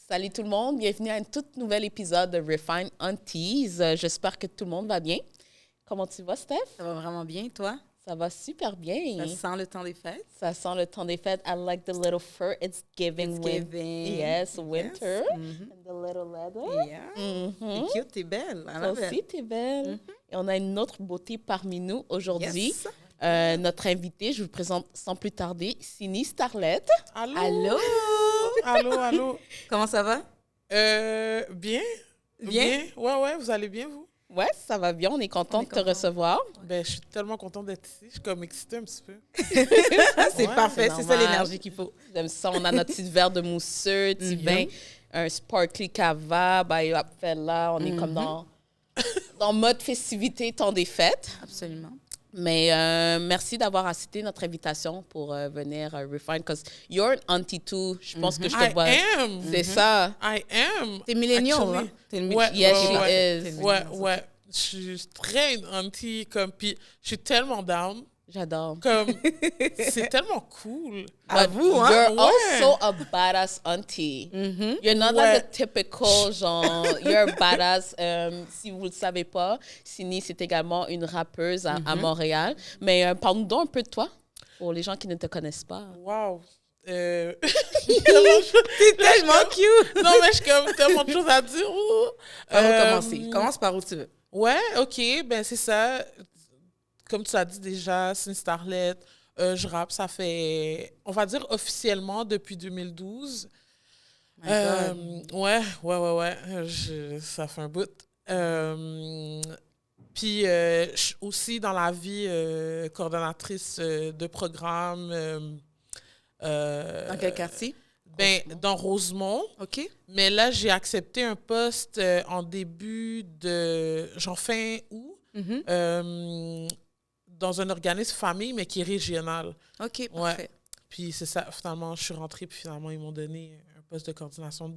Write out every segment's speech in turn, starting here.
Salut tout le monde, bienvenue à un tout nouvel épisode de Refine Aunties. J'espère que tout le monde va bien. Comment tu vas, Steph? Ça va vraiment bien, toi? Ça va super bien. Ça sent le temps des fêtes? Ça sent le temps des fêtes. I like the little fur. It's giving. Yes, winter. Yes. And the little leather. Yeah. T'es cute, t'es belle. Toi aussi, t'es belle. Et on a une autre beauté parmi nous aujourd'hui. Yes. Notre invitée, je vous présente sans plus tarder, Cindy Starlet. Allô? Allô? Allô? Comment ça va? Bien? Bien? Ouais, vous allez bien, vous? Ouais, ça va bien. On est content de te recevoir. Ben, je suis tellement contente d'être ici. Je suis comme excitée un petit peu. C'est Ouais, parfait, c'est ça normal. l'énergie qu'il faut. J'aime ça. On a notre petit verre de mousseux, petit vin, un sparkly cava, là. On est comme dans mode festivité, temps des fêtes. Absolument. Mais merci d'avoir accepté notre invitation pour venir refine. Parce que you're an auntie too. Je pense que je te I vois. am! C'est ça. I am! T'es millénial, Actually. hein? T'es une Ouais, Yes, ouais, she is. Ouais. Je suis très une auntie, comme, puis je suis tellement down. J'adore. Comme, c'est tellement cool. À vous, hein? You're Ouais. also a badass auntie. You're not like the typical genre. You're a badass. Si vous ne le savez pas, Cindy, c'est également une rappeuse à Montréal. Mais parle-nous donc un peu de toi, pour les gens qui ne te connaissent pas. Wow! T'es tellement cute! Non, mais j'ai comme tellement de choses à dire. On va commencer. Commence par où tu veux. Ouais, OK, ben c'est ça. Comme tu as dit déjà, c'est une starlet. Je rappe, ça fait, on va dire officiellement depuis 2012. My God. Ouais. Ça fait un bout. Puis, je suis aussi dans la vie coordonnatrice de programme. Dans quel quartier? Ben, dans Rosemont. OK. Mais là, j'ai accepté un poste en début de... genre fin août. Dans un organisme famille, mais qui est régional. OK, Ouais. parfait. Puis c'est ça, finalement, je suis rentrée, puis finalement, ils m'ont donné un poste de coordination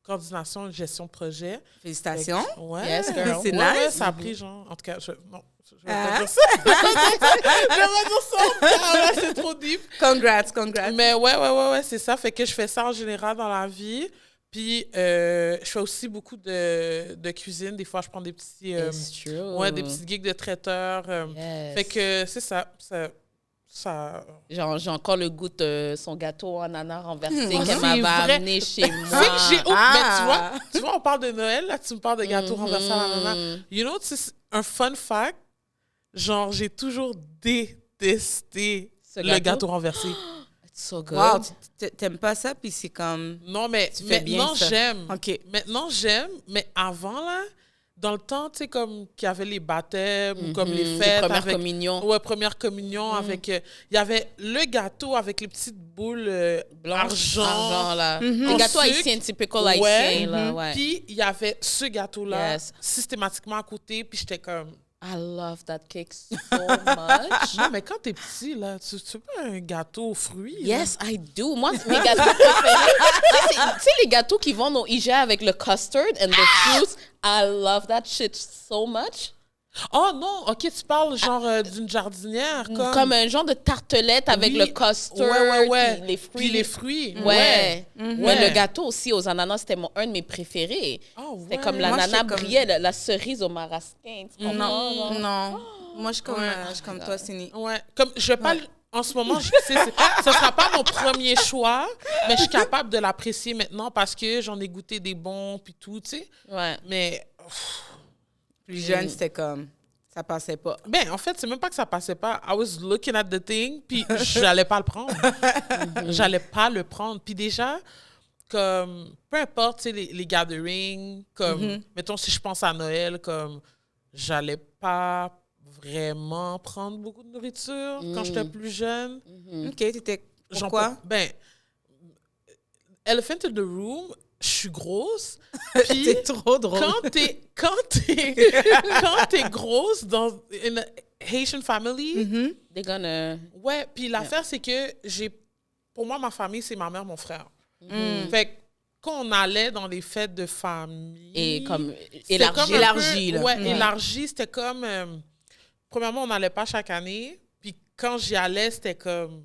coordination et gestion de projet. Félicitations. Ouais. Yes, girl. C'est Ouais, nice. ça a pris genre... En tout cas, je vais pas Ah. dire ça. Je vais pas dire ça. Ah, là, c'est trop deep. Congrats. Mais ouais, c'est ça. Fait que je fais ça en général dans la vie. Puis, je fais aussi beaucoup de cuisine. Des fois, je prends des petits... It's true. ouais, des petites gigs de traiteur. Yes. Fait que c'est ça. Ça... J'ai encore le goût de son gâteau en ananas renversé Oh, qu'elle c'est m'avait vrai. amené chez moi. Fait que j'ai... Ah. Mais tu vois, on parle de Noël, là, tu me parles de gâteau renversé à l'ananas. You know, c'est un fun fact. Genre, j'ai toujours détesté Ce le gâteau renversé. It's so good. Wow, t'aimes pas ça, puis c'est comme... Non, mais Tu fais bien maintenant, ça. j'aime. OK. Maintenant, j'aime, mais avant, là, dans le temps, tu sais, comme qu'il y avait les baptêmes ou comme les fêtes. Première avec, communion. Ouais, première communion avec... Il y avait le gâteau avec les petites boules Blanche, argent. là. en Les gâteaux sucre. haïtiens, typical Ouais. haïtien, là, ouais. Puis, il y avait ce gâteau-là Yes. systématiquement à côté. Puis, j'étais comme... I love that cake so much. Non, mais quand t'es petit, là, tu veux pas un gâteau aux fruits? Yes, I do. Moi, mes gâteaux préférés, tu sais, les gâteaux qui vendent au IGA avec le custard and the fruits, I love that shit so much. Oh non, OK, tu parles genre d'une jardinière. Comme un genre de tartelette avec Oui. le custard, Ouais. puis les fruits. Puis les fruits. Ouais. Ouais. Mais le gâteau aussi aux ananas, c'était un de mes préférés. Oh, C'était ouais. comme Moi, l'ananas j'étais comme- brillait, la cerise au marasquin. Tu comprends? Non. Moi, je suis comme toi, Cindy. Ouais. Comme, je vais pas... En ce moment, ce sera pas mon premier choix, mais je suis capable de l'apprécier maintenant parce que j'en ai goûté des bons puis tout, tu sais. Ouais. Mais... Plus jeune, c'était comme... Ça passait pas. Ben, en fait, c'est même pas que ça passait pas. I was looking at the thing, puis j'allais pas le prendre. J'allais pas le prendre. Puis déjà, comme, peu importe, tu sais, les gatherings, comme, mettons, si je pense à Noël, comme, j'allais pas vraiment prendre beaucoup de nourriture quand j'étais plus jeune. OK, t'étais... Pourquoi? Ben, Elephant in the Room, je suis grosse. Puis C'est trop drôle. quand t'es grosse dans une Haitian family, They're gonna... ouais, puis l'affaire, c'est que pour moi, ma famille, c'est ma mère, mon frère. Fait que quand on allait dans les fêtes de famille... Et comme c'était comme un peu- élargi, là. Ouais, élargi, c'était comme... premièrement, on n'allait pas chaque année. Puis quand j'y allais, c'était comme...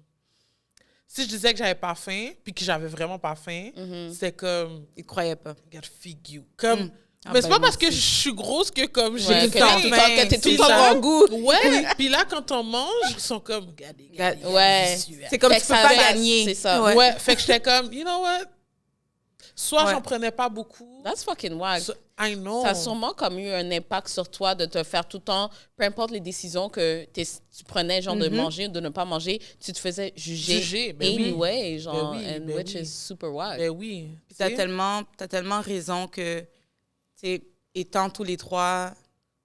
si je disais que j'avais pas faim, puis que j'avais vraiment pas faim, c'est comme, Ils croyaient pas. God, feed you. Comme, Ah mais c'est ben, pas parce moi que je suis grosse que comme j'ai Ouais, tout que le temps t'es tout le faim. temps- que t'es tout le C'est temps ça. bon goût. Ouais, puis là, quand on mange, ils sont comme, regardez, regardez. Ouais. C'est comme Fait tu que peux ça pas va- gagner. c'est ça. Ouais, fait que j'étais comme, you know what? Soit Ouais. j'en prenais pas beaucoup. That's fucking wack. I know. Ça a sûrement comme eu un impact sur toi de te faire tout le temps, peu importe les décisions que tu prenais, genre de manger ou de ne pas manger, tu te faisais juger. Ben oui. Anyway, genre, Ben oui, and ben which oui. is super wack. Ben oui. Puis t'as Tu sais? tellement raison que, tu sais, étant tous les trois,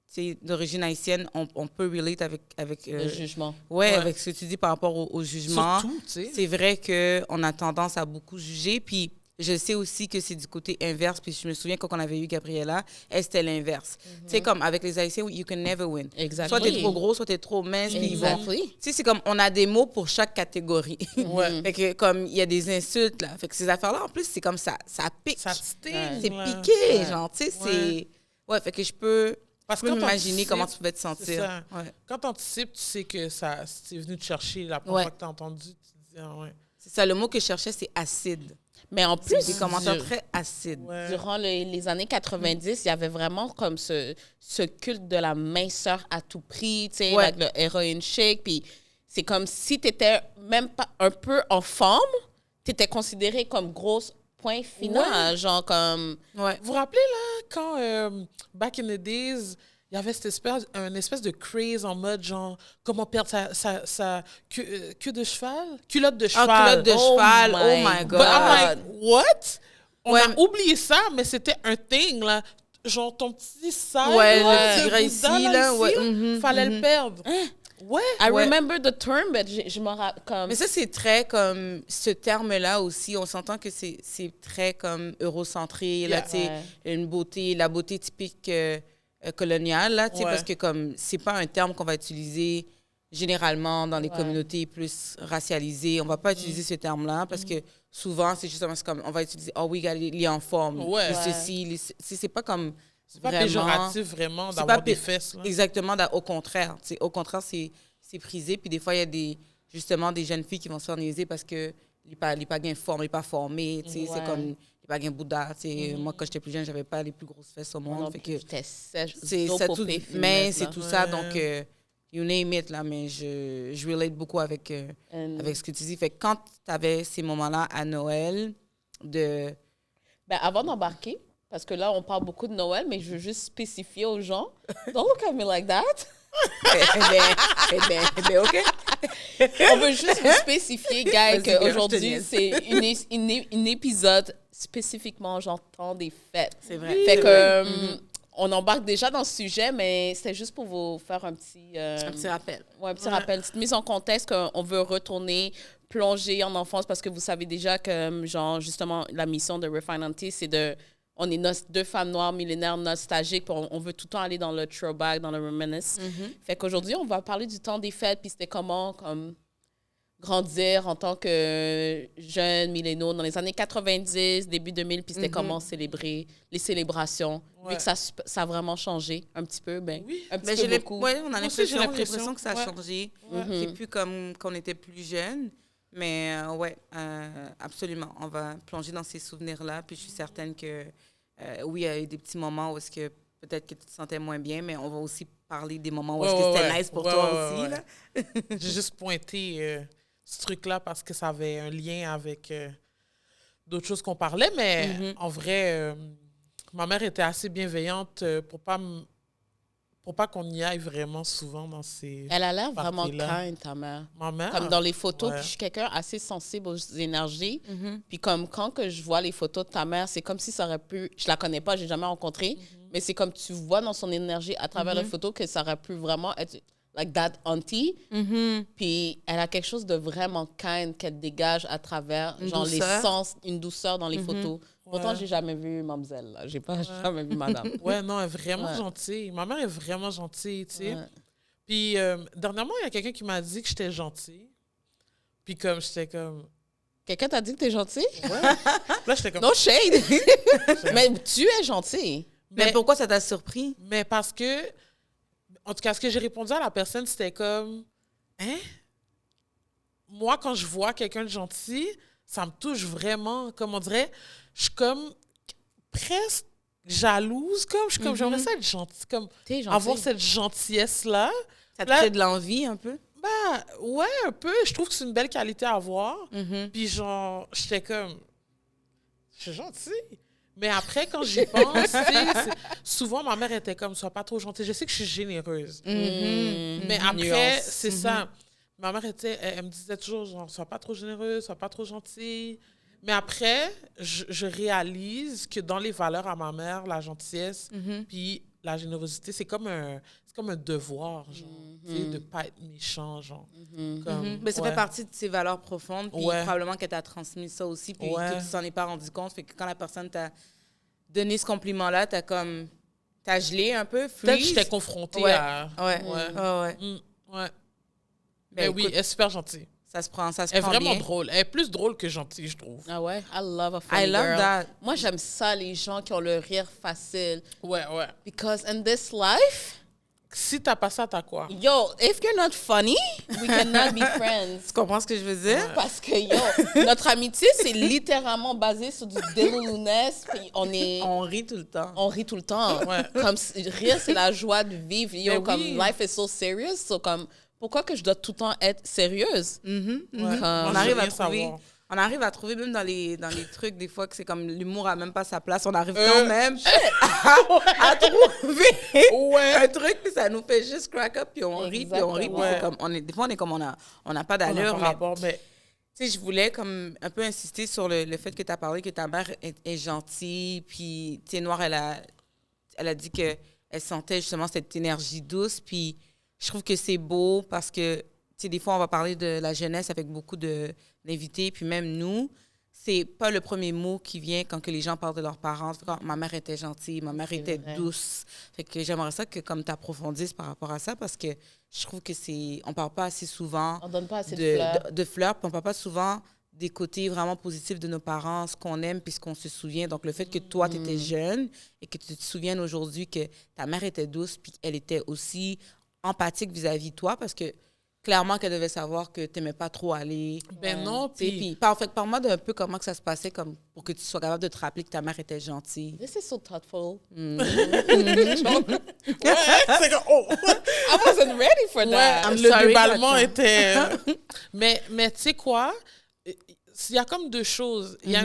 tu sais, d'origine haïtienne, on peut relate avec Le jugement. ouais, Ouais. avec ce que tu dis par rapport au jugement. Surtout, tu sais. C'est vrai qu'on a tendance à beaucoup juger. Puis je sais aussi que c'est du côté inverse. Puis je me souviens quand on avait eu Gabriella, elle, c'était l'inverse. Tu sais, comme avec les Haïtiens, you can never win. Exactly. Soit t'es trop gros, soit t'es trop mince. Puis ils vont- Exactly. Tu sais, c'est comme, on a des mots pour chaque catégorie. Ouais. Fait que, comme, il y a des insultes, là. Fait que ces affaires-là, en plus, c'est comme ça pique. Ça sting. C'est là. piqué, Ouais. genre, tu sais, Ouais. c'est... Ouais, fait que je peux Parce je peux que quand m'imaginer t'anticipes, comment tu pouvais te c'est sentir. ça. Ouais. Quand t'anticipes, tu sais que ça, c'est venu te chercher la première Ouais. fois que t'as entendu. Tu te dis, ah ouais. C'est ça, le mot que je cherchais, c'est acide. Mais en plus, Des commentaires très acides. Ouais. durant les années 90, il y avait vraiment comme ce culte de la minceur à tout prix, tu sais, Ouais. avec le heroin shake. Puis c'est comme si tu étais même pas un peu en forme, tu étais considérée comme grosse, point final. Genre comme. Ouais. Vous vous rappelez, là, quand, back in the days, il y avait une espèce de craze en mode, genre, comment perdre sa queue de cheval? Culotte de cheval. Ah, culotte de cheval, oh my my But God. I'm like, what? On Ouais. a oublié ça, mais c'était un thing, là. Genre, ton petit sac, Ouais, là, le de petit gras ici, Bouddha, là, ici, ouais, là, fallait le perdre. Ouais. I Ouais. remember the term, but je me rappelle comme. Mais ça, c'est très comme... Ce terme-là aussi, on s'entend que c'est très comme eurocentré, là, Yeah. tu sais, Ouais. une beauté, la beauté typique coloniale, là, tu sais, Ouais. parce que comme c'est pas un terme qu'on va utiliser généralement dans les Ouais. communautés plus racialisées. On va pas utiliser ce terme-là parce que souvent, c'est justement c'est comme, on va utiliser « Oh oui, regarde, il est en forme. Ouais. Le Ouais. ceci, c'est pas comme... C'est pas vraiment- péjoratif, vraiment, c'est d'avoir pas des pé- fesses, là. Exactement, au contraire. Tu sais, au contraire, c'est prisé. Puis des fois, il y a justement des jeunes filles qui vont se faire niaiser parce que les pas bien formes, les pas formés. Tu sais, c'est Ouais. comme les pas bien Bouddha. Tu sais. Moi, quand j'étais plus jeune, j'avais pas les plus grosses fesses au monde. Non, Fait puis que j'étais sèche, c'est dos ça tout, popée, mais finesse, c'est là. tout ça. Ouais. Donc, you name it, là. Mais je relate beaucoup avec ce que tu dis. Fait que quand tu avais ces moments-là à Noël, de... Ben, avant d'embarquer, parce que là, on parle beaucoup de Noël, mais je veux juste spécifier aux gens. Don't look at me like that. eh ben, OK. On veut juste vous spécifier, guys, Vas-y, girl, je te qu'aujourd'hui, niaise. c'est une épisode spécifiquement, genre, temps des fêtes. C'est vrai. Fait C'est que vrai. on embarque déjà dans ce sujet, mais c'était juste pour vous faire un petit... Un petit rappel. Ouais, un petit rappel, une petite mise en contexte qu'on veut retourner, plonger en enfance, parce que vous savez déjà que, genre, justement, la mission de Refine Auntie, c'est de... On est deux femmes noires millénaires nostalgiques, puis on veut tout le temps aller dans le throwback, dans le reminisce. Fait qu'aujourd'hui, on va parler du temps des fêtes, puis c'était comment, comme, grandir en tant que jeune millénaire dans les années 90, début 2000, puis c'était comment célébrer les célébrations. Ouais. Vu que ça a vraiment changé un petit peu, ben, Oui. un petit Mais peu j'ai beaucoup. ouais, on a Moi aussi, j'ai l'impression que ça a ouais. changé. Ouais. C'est plus comme quand on était plus jeune. Mais ouais, absolument. On va plonger dans ces souvenirs-là. Puis je suis certaine que, oui, il y a eu des petits moments où est-ce que peut-être que tu te sentais moins bien, mais on va aussi parler des moments où est-ce que Ouais, c'était ouais, nice pour ouais, toi ouais, aussi. ouais. Là. J'ai juste pointé ce truc-là parce que ça avait un lien avec d'autres choses qu'on parlait, mais en vrai, ma mère était assez bienveillante pour pas qu'on y aille vraiment souvent dans ces... Elle a l'air vraiment parties-là. kind, ta mère. Ma mère? Comme dans les photos, Ouais. puis je suis quelqu'un assez sensible aux énergies. Puis comme quand que je vois les photos de ta mère, c'est comme si ça aurait pu... Je la connais pas, j'ai jamais rencontré, mais c'est comme tu vois dans son énergie à travers les photos que ça aurait pu vraiment être like that auntie. Puis elle a quelque chose de vraiment kind qu'elle dégage à travers Une genre douceur. les sens, une douceur dans les photos. Pourtant, j'ai jamais vu mademoiselle, là. J'ai pas jamais vu madame. Ouais, non, elle est vraiment Ouais. gentille. Ma mère est vraiment gentille, tu sais. Ouais. Puis, dernièrement, il y a quelqu'un qui m'a dit que j'étais gentille. Puis comme, j'étais comme... Quelqu'un t'a dit que t'es gentil? Ouais. Là, j'étais comme... No shade! Mais tu es gentil. Mais pourquoi ça t'a surpris? Mais parce que, en tout cas, ce que j'ai répondu à la personne, c'était comme, hein? moi, quand je vois quelqu'un de gentil, ça me touche vraiment. Comme on dirait, je suis comme presque jalouse. Je suis comme, j'aimerais ça être gentille. Comme, T'es gentille. avoir cette gentillesse-là. Ça te Là, crée de l'envie un peu? bah, ouais, un peu. Je trouve que c'est une belle qualité à avoir. Puis genre, j'étais comme, je suis gentille. Mais après, quand j'y pense, tu sais, souvent, ma mère était comme, sois pas trop gentille. Je sais que je suis généreuse. Mais après, Nuance. c'est ça. Ma mère elle me disait toujours, genre, sois pas trop généreuse, sois pas trop gentille. Mais après, je réalise que dans les valeurs à ma mère, la gentillesse, puis la générosité, c'est comme un devoir, genre, tu sais, de pas être méchant, genre. Comme, Mais ça ouais. fait partie de ses valeurs profondes, puis Ouais. probablement que tu as transmis ça aussi, puis Ouais. que tu t'en es pas rendu compte. Fait que quand la personne t'a donné ce compliment-là, t'as gelé un peu, Peut-être que freeze. j'étais confrontée Ouais. à... Ouais. Ouais. Ouais. Ouais. Ben, Mais oui, écoute, elle est super gentille. ça se prend Elle est bien. vraiment drôle. Elle est plus drôle que gentille, je trouve. Ah ouais? I love a funny I love girl. that. Moi, j'aime ça, les gens qui ont le rire facile. Ouais. Because in this life, Si t'as pas ça, t'as quoi? yo, if you're not funny, we cannot be friends. Tu comprends ce que je veux dire? Parce que, yo, notre amitié, c'est littéralement basé sur du déloulouness, puis On rit tout le temps. on rit tout le temps. Ouais. Comme rire, c'est la joie de vivre. Yo, Mais comme oui. life is so serious. So, comme, pourquoi que je dois tout le temps être sérieuse? Ouais. On Je arrive veux à rien trouver. savoir. On arrive à trouver même dans les trucs des fois que c'est comme l'humour a même pas sa place. On arrive quand même à trouver un truc puis ça nous fait juste crack up puis on rit puis on rit. Puis Exactement. c'est comme des fois on est comme on n'a pas On n'a d'allure. pas Mais rapport, mais tu sais, je voulais comme un peu insister sur le fait que tu as parlé que ta mère est gentille puis tu sais Noire elle a dit que elle sentait justement cette énergie douce puis je trouve que c'est beau parce que tu sais des fois on va parler de la jeunesse avec beaucoup d'invités puis même nous c'est pas le premier mot qui vient quand que les gens parlent de leurs parents. Quand ma mère était gentille, ma mère était vrai. douce. Fait que j'aimerais ça que comme tu approfondisses par rapport à ça parce que je trouve que on parle pas assez souvent On donne pas assez de fleurs. de fleurs, puis on parle pas souvent des côtés vraiment positifs de nos parents, ce qu'on aime puis ce qu'on se souvient. Donc, le fait que toi, tu étais jeune et que tu te souviennes aujourd'hui que ta mère était douce puis qu'elle était aussi empathique vis-à-vis de toi parce que clairement qu'elle devait savoir que tu n'aimais pas trop aller. ben non, Tu sais, puis puis parle-moi d'un peu comment que ça se passait comme pour que tu sois capable de te rappeler que ta mère était gentille. This is so thoughtful. c'est que, oh! I wasn't ready for that. le sorry, déballement Catherine. était... mais tu sais quoi? Il y a comme deux choses. Il y a,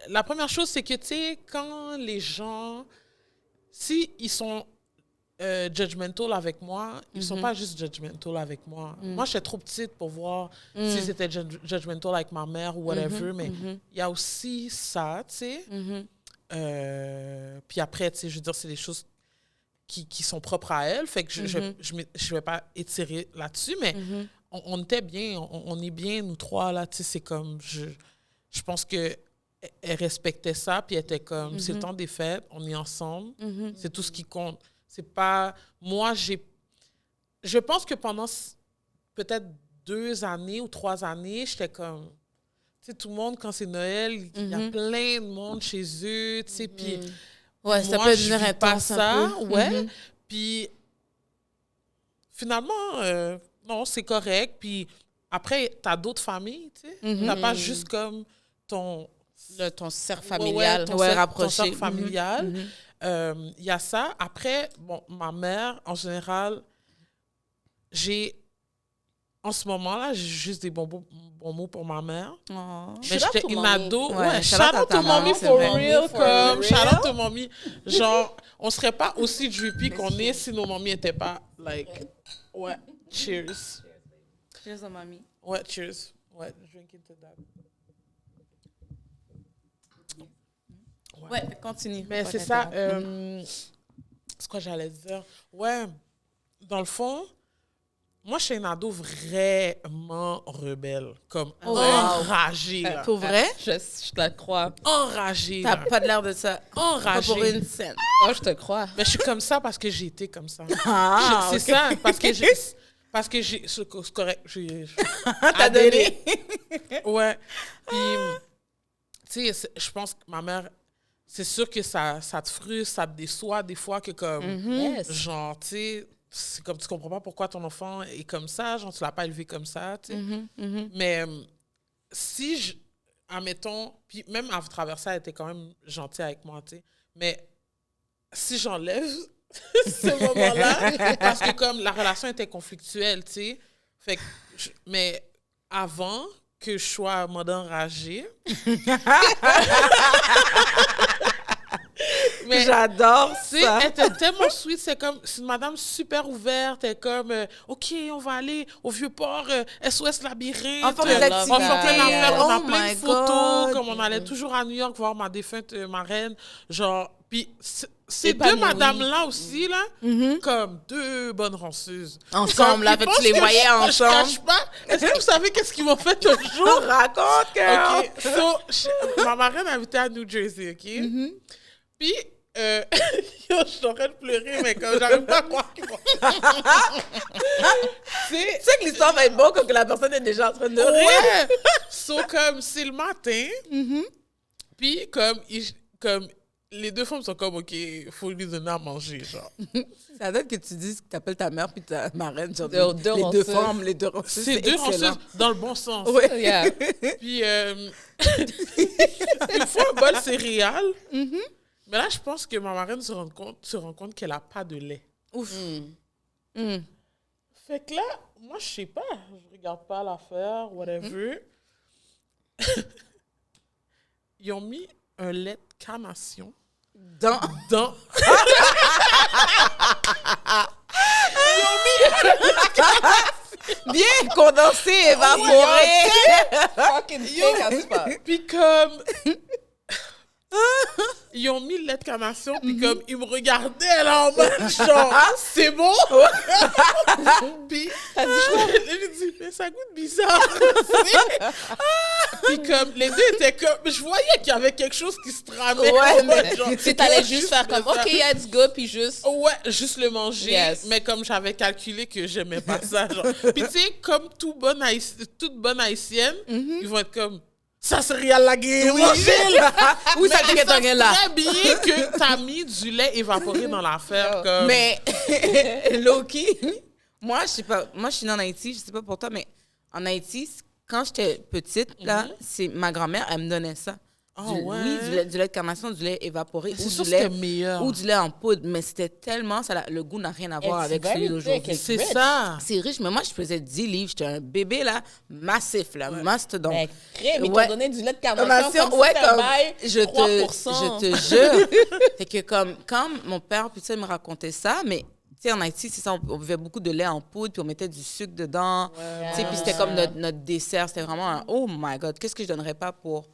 la première chose, c'est que, tu sais, quand les gens... Si ils sont judgmental avec moi, ils sont pas juste judgmental avec moi. Moi, j'étais trop petite pour voir si c'était judgmental avec ma mère ou whatever, mais il y a aussi ça, tu sais. Puis après, tu sais, je veux dire, c'est des choses qui sont propres à elle, fait que je vais pas étirer là-dessus, mais on était bien, on est bien, nous trois, là, tu sais, c'est comme, je pense que elle respectait ça, puis elle était comme, c'est le temps des fêtes, on est ensemble, c'est tout ce qui compte. C'est pas... Moi, je pense que pendant peut-être 2 années ou 3 années, j'étais comme... Tu sais, tout le monde, quand c'est Noël, il y a plein de monde chez eux, tu sais, puis... Ouais, ça moi, peut je devenir vis pas intense ça, un peu. ouais. Puis, finalement, non, c'est correct. Puis, après, t'as d'autres familles, tu sais. T'as pas juste comme ton... Ton cercle Ouais, familial. ton Ouais, cercle- rapproché. ton cercle familial. Il y a ça. Après, bon, ma mère, en général, en ce moment-là, j'ai juste des bons mots pour ma mère. Oh. Mais Shout out j'étais to une mommy. ado. Ouais, Ouais, shout shout out à out ta to maman, mommy c'est for vrai. real. For Comme, real. shout out to mommy. Genre, on serait pas aussi drippy qu'on est si nos mamies n'étaient pas, like, ouais, cheers. Cheers, mamie. Ouais, cheers. Ouais, drink into that. Ouais, continue. Mais c'est ça. C'est quoi j'allais dire? Ouais, dans le fond, moi, je suis une ado vraiment rebelle. Comme enragée, là. Pour vrai? Je te la crois. Enragée, T'as là. pas de l'air de ça. Pas Enragée. pour une scène. Oh, je te crois. Mais je suis comme ça parce que j'ai été comme ça. Ah, C'est ça, parce que j'ai... C'est correct. T'as donné. Ouais. Puis, tu sais, je pense que ma mère... C'est sûr que ça te frustre, ça te déçoit des fois que comme... Yes. Genre, tu sais, c'est comme tu comprends pas pourquoi ton enfant est comme ça, genre tu l'as pas élevé comme ça, tu sais. Mais si je, admettons, puis même à travers ça, elle était quand même gentille avec moi, tu sais. Mais si j'enlève ce moment-là, parce que comme la relation était conflictuelle, tu sais. Fait que, mais avant que je sois en mode enragée, mais j'adore ça. elle était tellement sweet, c'est comme, c'est une madame super ouverte, elle est comme, OK, on va aller au Vieux-Port, SOS Labyrinthe, On fait des activités. on fait plein d'affaires, on a Oh plein my de photos, God. comme on allait toujours à New York voir ma défunte marraine, genre, puis ces Épanouie. deux madames-là aussi, là, comme deux bonnes ranceuses. Ensemble, là, Ils fait que pensent tu les que voyais je ensemble. cache pas. Est-ce que vous savez qu'est-ce qu'ils m'ont fait un jour? Raconte, girl. OK, so, ma marraine habitait à New Jersey, OK? Puis, yo, je suis en train de pleurer, mais comme j'arrive pas à croire qu'ils vont... Tu sais que l'histoire va être bonne quand que la personne est déjà en train de rire. Ouais! So, comme, c'est le matin, puis comme, les deux femmes sont comme, OK, il faut lui donner à manger, genre. Ça donne que tu dises que tu appelles ta mère puis ta marraine, genre Deux les deux ranceuses. femmes, les deux ranceuses. C'est deux excellent. ranceuses dans le bon sens. Ouais. Yeah. Puis, il faut un bol céréales. Mais là, je pense que ma marraine se rend compte qu'elle n'a pas de lait. Ouf. Fait que là, moi, je sais pas. Je regarde pas l'affaire, whatever. Ils ont mis un lait de carnation Dans... dans... Bien condensé, évaporé. Fucking thing as fuck. Puis comme... Ils ont mis le lait de carnation, puis comme, ils me regardaient, là, en mode, genre, c'est bon? Puis, je dis, mais ça goûte bizarre. Puis comme, les deux étaient comme, je voyais qu'il y avait quelque chose qui se tramait. Ouais, en mode, mais genre, Si t'allais juste faire comme, le OK, let's go, puis juste... Ouais, juste le manger. Yes. Mais comme j'avais calculé que j'aimais pas ça, genre. Puis tu sais, comme toute bonne haïtienne, ils vont être comme, ça céréale la guerre, Oui, ça ils t'inquiète savent rien là. très bien que t'as mis du lait évaporé dans l'affaire. Comme... Mais, Loki, moi, je sais pas, moi, je suis née en Haïti, je sais pas pour toi, mais en Haïti, quand j'étais petite, là, c'est ma grand-mère, elle me donnait ça. Oh, ouais. Oui, du lait de carnation, du lait évaporé C'est ou sûr du que lait c'était meilleur. ou du lait en poudre, mais c'était tellement, le goût n'a rien à voir avec celui d'aujourd'hui. C'est ça. C'est riche, mais moi, je faisais 10 livres. J'étais un bébé, là, massif, là, mastodonte. Mais crème, ils Ouais. t'ont donné du lait de Carnation, carnation comme ouais, si t'as comme, bail je 3%. te jure. C'est que comme, quand mon père, puis ça, il me racontait ça, mais tu sais, en Haïti, c'est ça, on buvait beaucoup de lait en poudre, puis on mettait du sucre dedans. Tu sais, puis c'était comme notre dessert. C'était vraiment un, oh my God, qu'est-ce que je donnerais pas pour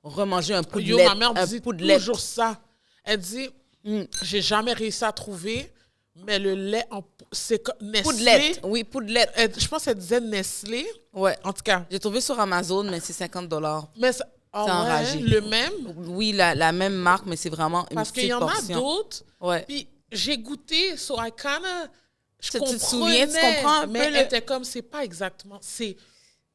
remanger un pot de Yo, lait. ma mère un disait pot de lait. toujours ça. Elle dit, j'ai jamais réussi à trouver, mais le lait en... C'est Nestlé. Poudlette. Oui, poudlette. Je pense qu'elle disait Nestlé. Ouais. En tout cas. J'ai trouvé sur Amazon, mais c'est $50. Mais ça, ah C'est ouais, enragé. le même. Oui, la même marque, mais c'est vraiment une Parce qu'il petite y en portion. a d'autres. Ouais. Puis j'ai goûté, so I kinda... Je Tu te comprenais, souviens, tu comprends un mais peu elle le- était comme, c'est pas exactement... C'est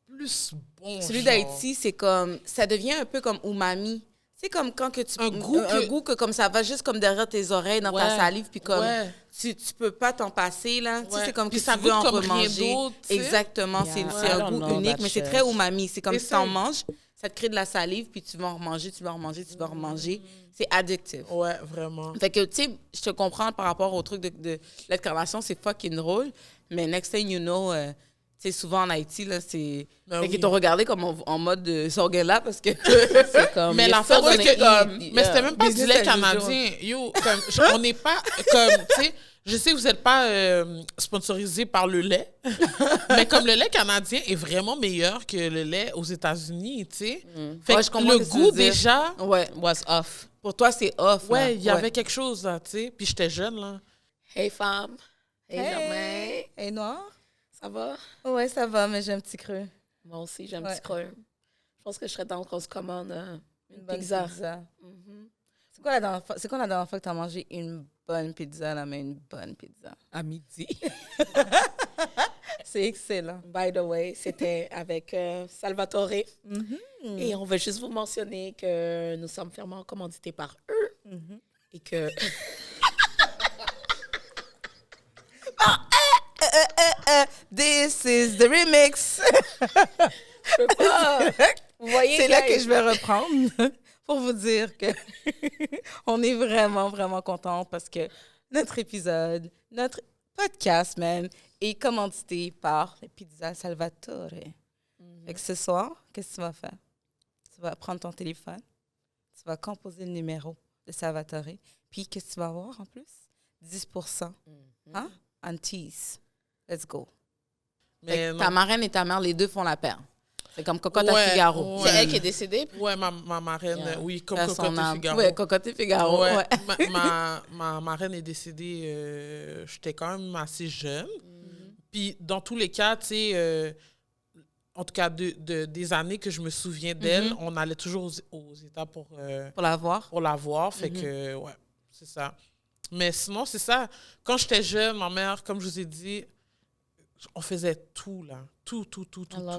plus bon, Celui genre. d'Haïti, c'est comme... Ça devient un peu comme umami. C'est comme quand que tu... Un goût que- goût que comme ça va juste comme derrière tes oreilles, dans ta Ouais, salive, puis comme... ouais. Tu peux pas t'en passer, là. Tu sais, Ouais. c'est comme Puis que ça tu veux goûte en comme rien remanger. d'autre, tu sais. Exactement. Yeah. C'est I un don't goût know unique, that mais c'est shit. très umami. C'est comme si Essaye. t'en manges, ça te crée de la salive, puis tu vas en remanger, tu vas en remanger, tu vas en remanger. C'est addictif. Ouais, vraiment. Fait que, tu sais, je te comprends par rapport au truc de l'incarnation, c'est fucking drôle. Mais next thing you know, tu sais, souvent en Haïti, là, c'est... Ben fait oui. qu'ils t'ont regardé comme en mode sorguin-là parce que... C'est comme, Mais les l'affaire, filles c'est que... gonna eat, Mais c'était yeah. même pas du Business lait as usual. canadien. Yo, comme, on n'est pas... Comme, tu sais, je sais que vous n'êtes pas sponsorisé par le lait, mais comme le lait canadien est vraiment meilleur que le lait aux États-Unis, tu sais. Fait Ouais, que je comprends le ce que tu veux goût, dire. déjà... Ouais. Was off. Pour toi, c'est off. là. Ouais, il y avait quelque chose, là, tu sais. Puis j'étais jeune, là. Hey, femme. Hey, Germain. Hey, Noir? Ça va? Ouais, ça va, mais j'ai un petit creux. Moi aussi, j'ai un Ouais. petit creux. Je pense que je serais dans qu'on se commande une bonne pizza. Mhm. C'est quoi la dernière fois que tu as mangé une bonne pizza, là, mais une bonne pizza? À midi. C'est excellent. By the way, c'était avec Salvatore. Et on veut juste vous mentionner que nous sommes fermement commandités par eux. Et que... This is the remix. Vous voyez, C'est là guys? que je vais reprendre pour vous dire que on est vraiment, vraiment contents parce que notre épisode, notre podcast même, est commandité par les Pizzas Salvatore. Fait que ce soir, qu'est-ce que tu vas faire? Tu vas prendre ton téléphone, tu vas composer le numéro de Salvatore, puis qu'est-ce que tu vas avoir en plus? 10%. Hein? En tease. Let's go. Mais Ta marraine et ta mère, les deux font la paire. C'est comme Cocotte à Figaro. C'est elle qui est décédée? Ouais, ma marraine, oui, comme À son Cocotte et âme. Figaro. Ouais, Cocotte et Figaro. Ouais. Ouais. Ma marraine est décédée, j'étais quand même assez jeune. Puis dans tous les cas, tu sais, en tout cas des années que je me souviens d'elle, on allait toujours aux États pour la voir. Pour la voir. Fait que, ouais, c'est ça. Mais sinon, c'est ça. Quand j'étais jeune, ma mère, comme je vous ai dit, on faisait tout, là. Tout.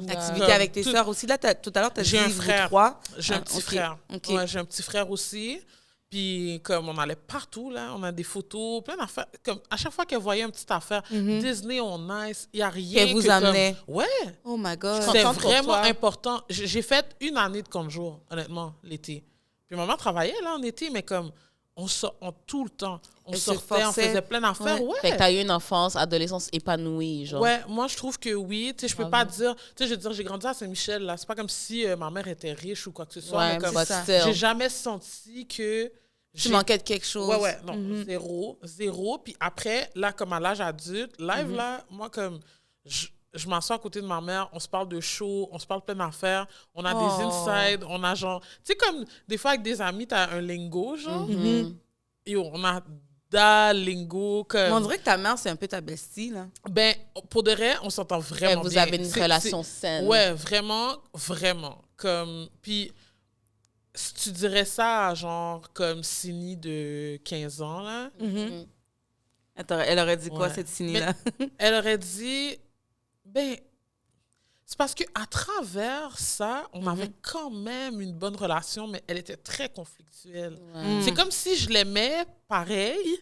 Activité avec tes sœurs aussi. Là, tout à l'heure, tu as dit J'ai un vous frère. trois. J'ai un petit frère. OK. Ouais, j'ai un petit frère aussi. Puis, comme on allait partout, là, on a des photos, plein d'affaires. Comme à chaque fois qu'elle voyait une petite affaire, Disney, on nice, il n'y a rien. Qu'elle vous amenait. Ouais. Oh my God. C'était contente pour vraiment toi. important. J'ai fait une année de camp de jour, honnêtement, l'été. Puis maman travaillait, là, en été, mais comme on sort tout le temps. On Elle se sortait, on forçait. faisait plein d'affaires. Ouais. Fait que t'as eu une enfance, adolescence épanouie, genre. Ouais, moi, je trouve que oui. Tu sais, je peux pas dire... Tu sais, je veux dire, j'ai grandi à Saint-Michel, là. C'est pas comme si ma mère était riche ou quoi que ce soit. Ouais, mais comme but still. j'ai jamais senti que... Tu manquais de quelque chose. Ouais, non, zéro. Puis après, là, comme à l'âge adulte, live, là, moi, comme... Je m'assois à côté de ma mère, on se parle de show, on se parle plein d'affaires, on a des insides, on a genre... Tu sais, comme des fois, avec des amis, t'as un lingo, genre. Et on a da lingo, comme... On dirait que ta mère, c'est un peu ta bestie, là. Ben, pour de vrai, on s'entend vraiment Vous bien. avez une relation saine. Ouais, vraiment. Comme, puis, si tu dirais ça à genre comme Sini de 15 ans, là, Elle aurait dit quoi, Ouais. cette Sini-là? elle aurait dit, ben, c'est parce qu'à travers ça, on avait quand même une bonne relation, mais elle était très conflictuelle. C'est comme si je l'aimais pareil,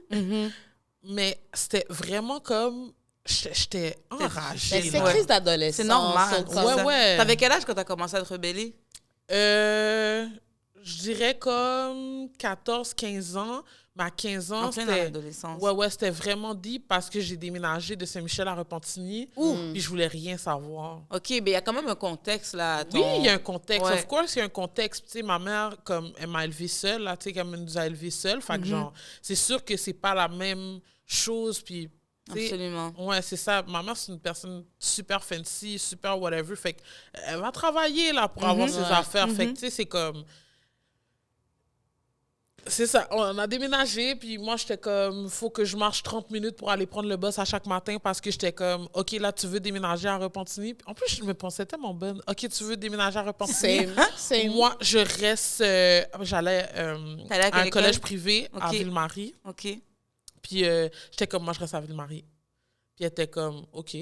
mais c'était vraiment comme... J'étais enragée. Mais c'est là. crise d'adolescence. C'est normal. so- c'est Ouais, ça. ouais. T'avais quel âge quand t'as commencé à te rebeller? Je dirais comme 14-15 ans. Mais à 15 ans, En plein dans c'était... l'adolescence. Ouais, c'était vraiment deep parce que j'ai déménagé de Saint-Michel à Repentigny. Puis je voulais rien savoir. OK, mais il y a quand même un contexte, là. à Oui, ton- il y a un contexte. Ouais. Of course, il y a un contexte. Tu sais, ma mère, comme, elle m'a élevée seule, là, tu sais, comme elle nous a élevés seuls. Fait que, genre, c'est sûr que c'est pas la même chose. Puis, tu sais, Absolument. ouais, c'est ça. Ma mère, c'est une personne super fancy, super whatever. Fait qu'elle va travailler, là, pour avoir ses affaires. Fait que, tu sais, c'est comme... C'est ça, on a déménagé, puis moi, j'étais comme, faut que je marche 30 minutes pour aller prendre le bus à chaque matin parce que j'étais comme, OK, là, tu veux déménager à Repentigny? Puis en plus, je me pensais tellement bonne. OK, tu veux déménager à Repentigny? C'est Moi, je reste, j'allais T'allais à à quelle un collège école? privé à OK. Ville-Marie. OK. Puis j'étais comme, moi, je reste à Ville-Marie. Puis elle était comme, OK.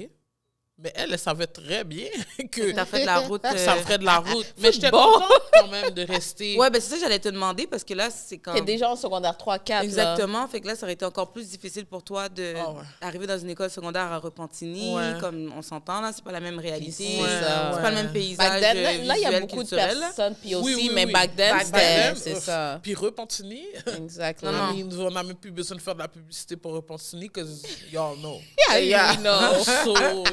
Mais elle savait très bien que T'as fait de la route. ça ferait de la route. Mais j'étais bon. contente quand même de rester. Ouais, ben c'est ça que j'allais te demander parce que là, c'est comme... T'es déjà en secondaire 3-4. Exactement. Fait que là, ça aurait été encore plus difficile pour toi de Ah ouais. arriver dans une école secondaire à Repentigny. Ouais. Comme on s'entend, là, c'est pas la même réalité. Ouais, C'est pas le même Back paysage then, là, il y a visuel, beaucoup de culturel, là. personnes, puis aussi, Oui, mais oui. back then, Back c'était... then, C'est ça. Puis Repentigny, Exactement. Non, non. I mean, on n'a même plus besoin de faire de la publicité pour Repentigny, because y'all know. Yeah, you know. So,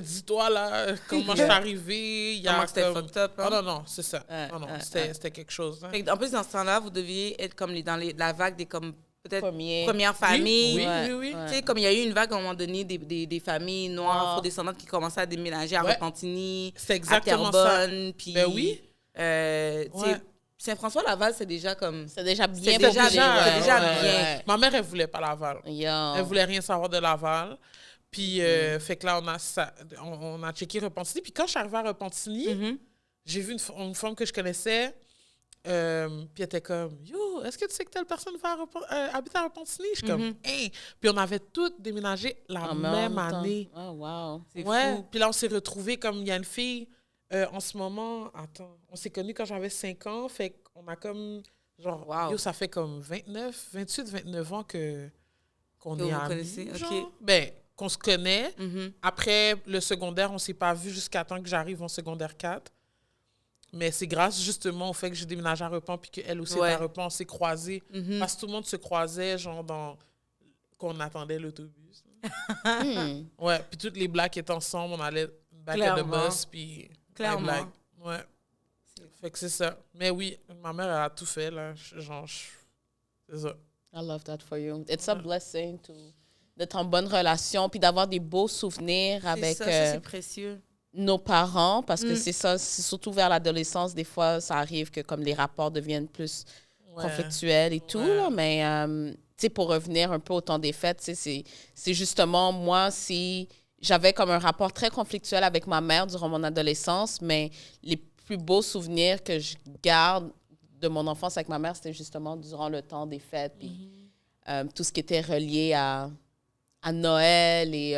dis-toi, là, comment je suis arrivée, il y a Comment c'était comme... fucked up, hein? Oh, non, c'est ça. Non, c'était quelque chose. Hein. Fait que, en plus, dans ce temps-là, vous deviez être comme dans la vague des comme peut-être Premier. premières familles. Oui, Ouais, oui. ouais. Tu sais, comme il y a eu une vague à un moment donné des familles noires Ah. afrodescendantes qui commençaient à déménager à Ouais. Repentigny, C'est à exactement ça. Terrebonne, puis Ben oui. tu sais, Ouais. Saint-François-Laval, c'est déjà comme... C'est déjà bien C'est déjà populaire, bien, ouais, c'est déjà ouais, bien. ouais. Ma mère, elle voulait pas Laval. Yo. Elle voulait rien savoir de Laval. Puis, fait que là, on a checké Repentigny. Puis quand je suis arrivée à Repentigny, j'ai vu une femme que je connaissais. Puis elle était comme, yo, est-ce que tu sais que telle personne va habiter à Repentigny? Je suis comme, hein. Puis on avait toutes déménagé la En même temps. année. Oh, wow. C'est Ouais. fou. Puis là, on s'est retrouvés comme il y a une fille en ce moment. Attends, on s'est connus quand j'avais 5 ans. Fait qu'on a comme, genre, Wow. yo, ça fait comme 28, 29 ans qu'on Que est vous amis. connaissez, OK. genre. Ben, qu'on se connaît. Après le secondaire, on s'est pas vu jusqu'à temps que j'arrive en secondaire 4. Mais c'est grâce justement au fait que j'ai déménagé à Repens puis qu'elle aussi est à Repens, on s'est croisés. Parce que tout le monde se croisait, genre, qu'on attendait l'autobus. Ouais, puis toutes les blacks étaient ensemble, on allait back at the bus, puis... Clairement. Ouais. Fait que c'est ça. Mais oui, ma mère, elle a tout fait, là. Genre, c'est ça. I love that for you. It's a blessing d'être en bonne relation puis d'avoir des beaux souvenirs avec ça, c'est précieux. Nos parents parce que c'est ça, c'est surtout vers l'adolescence, des fois, ça arrive que comme les rapports deviennent plus conflictuels et tout, là, mais tu sais, pour revenir un peu au temps des fêtes, c'est justement, moi, si j'avais comme un rapport très conflictuel avec ma mère durant mon adolescence, mais les plus beaux souvenirs que je garde de mon enfance avec ma mère, c'était justement durant le temps des fêtes, puis tout ce qui était relié à Noël et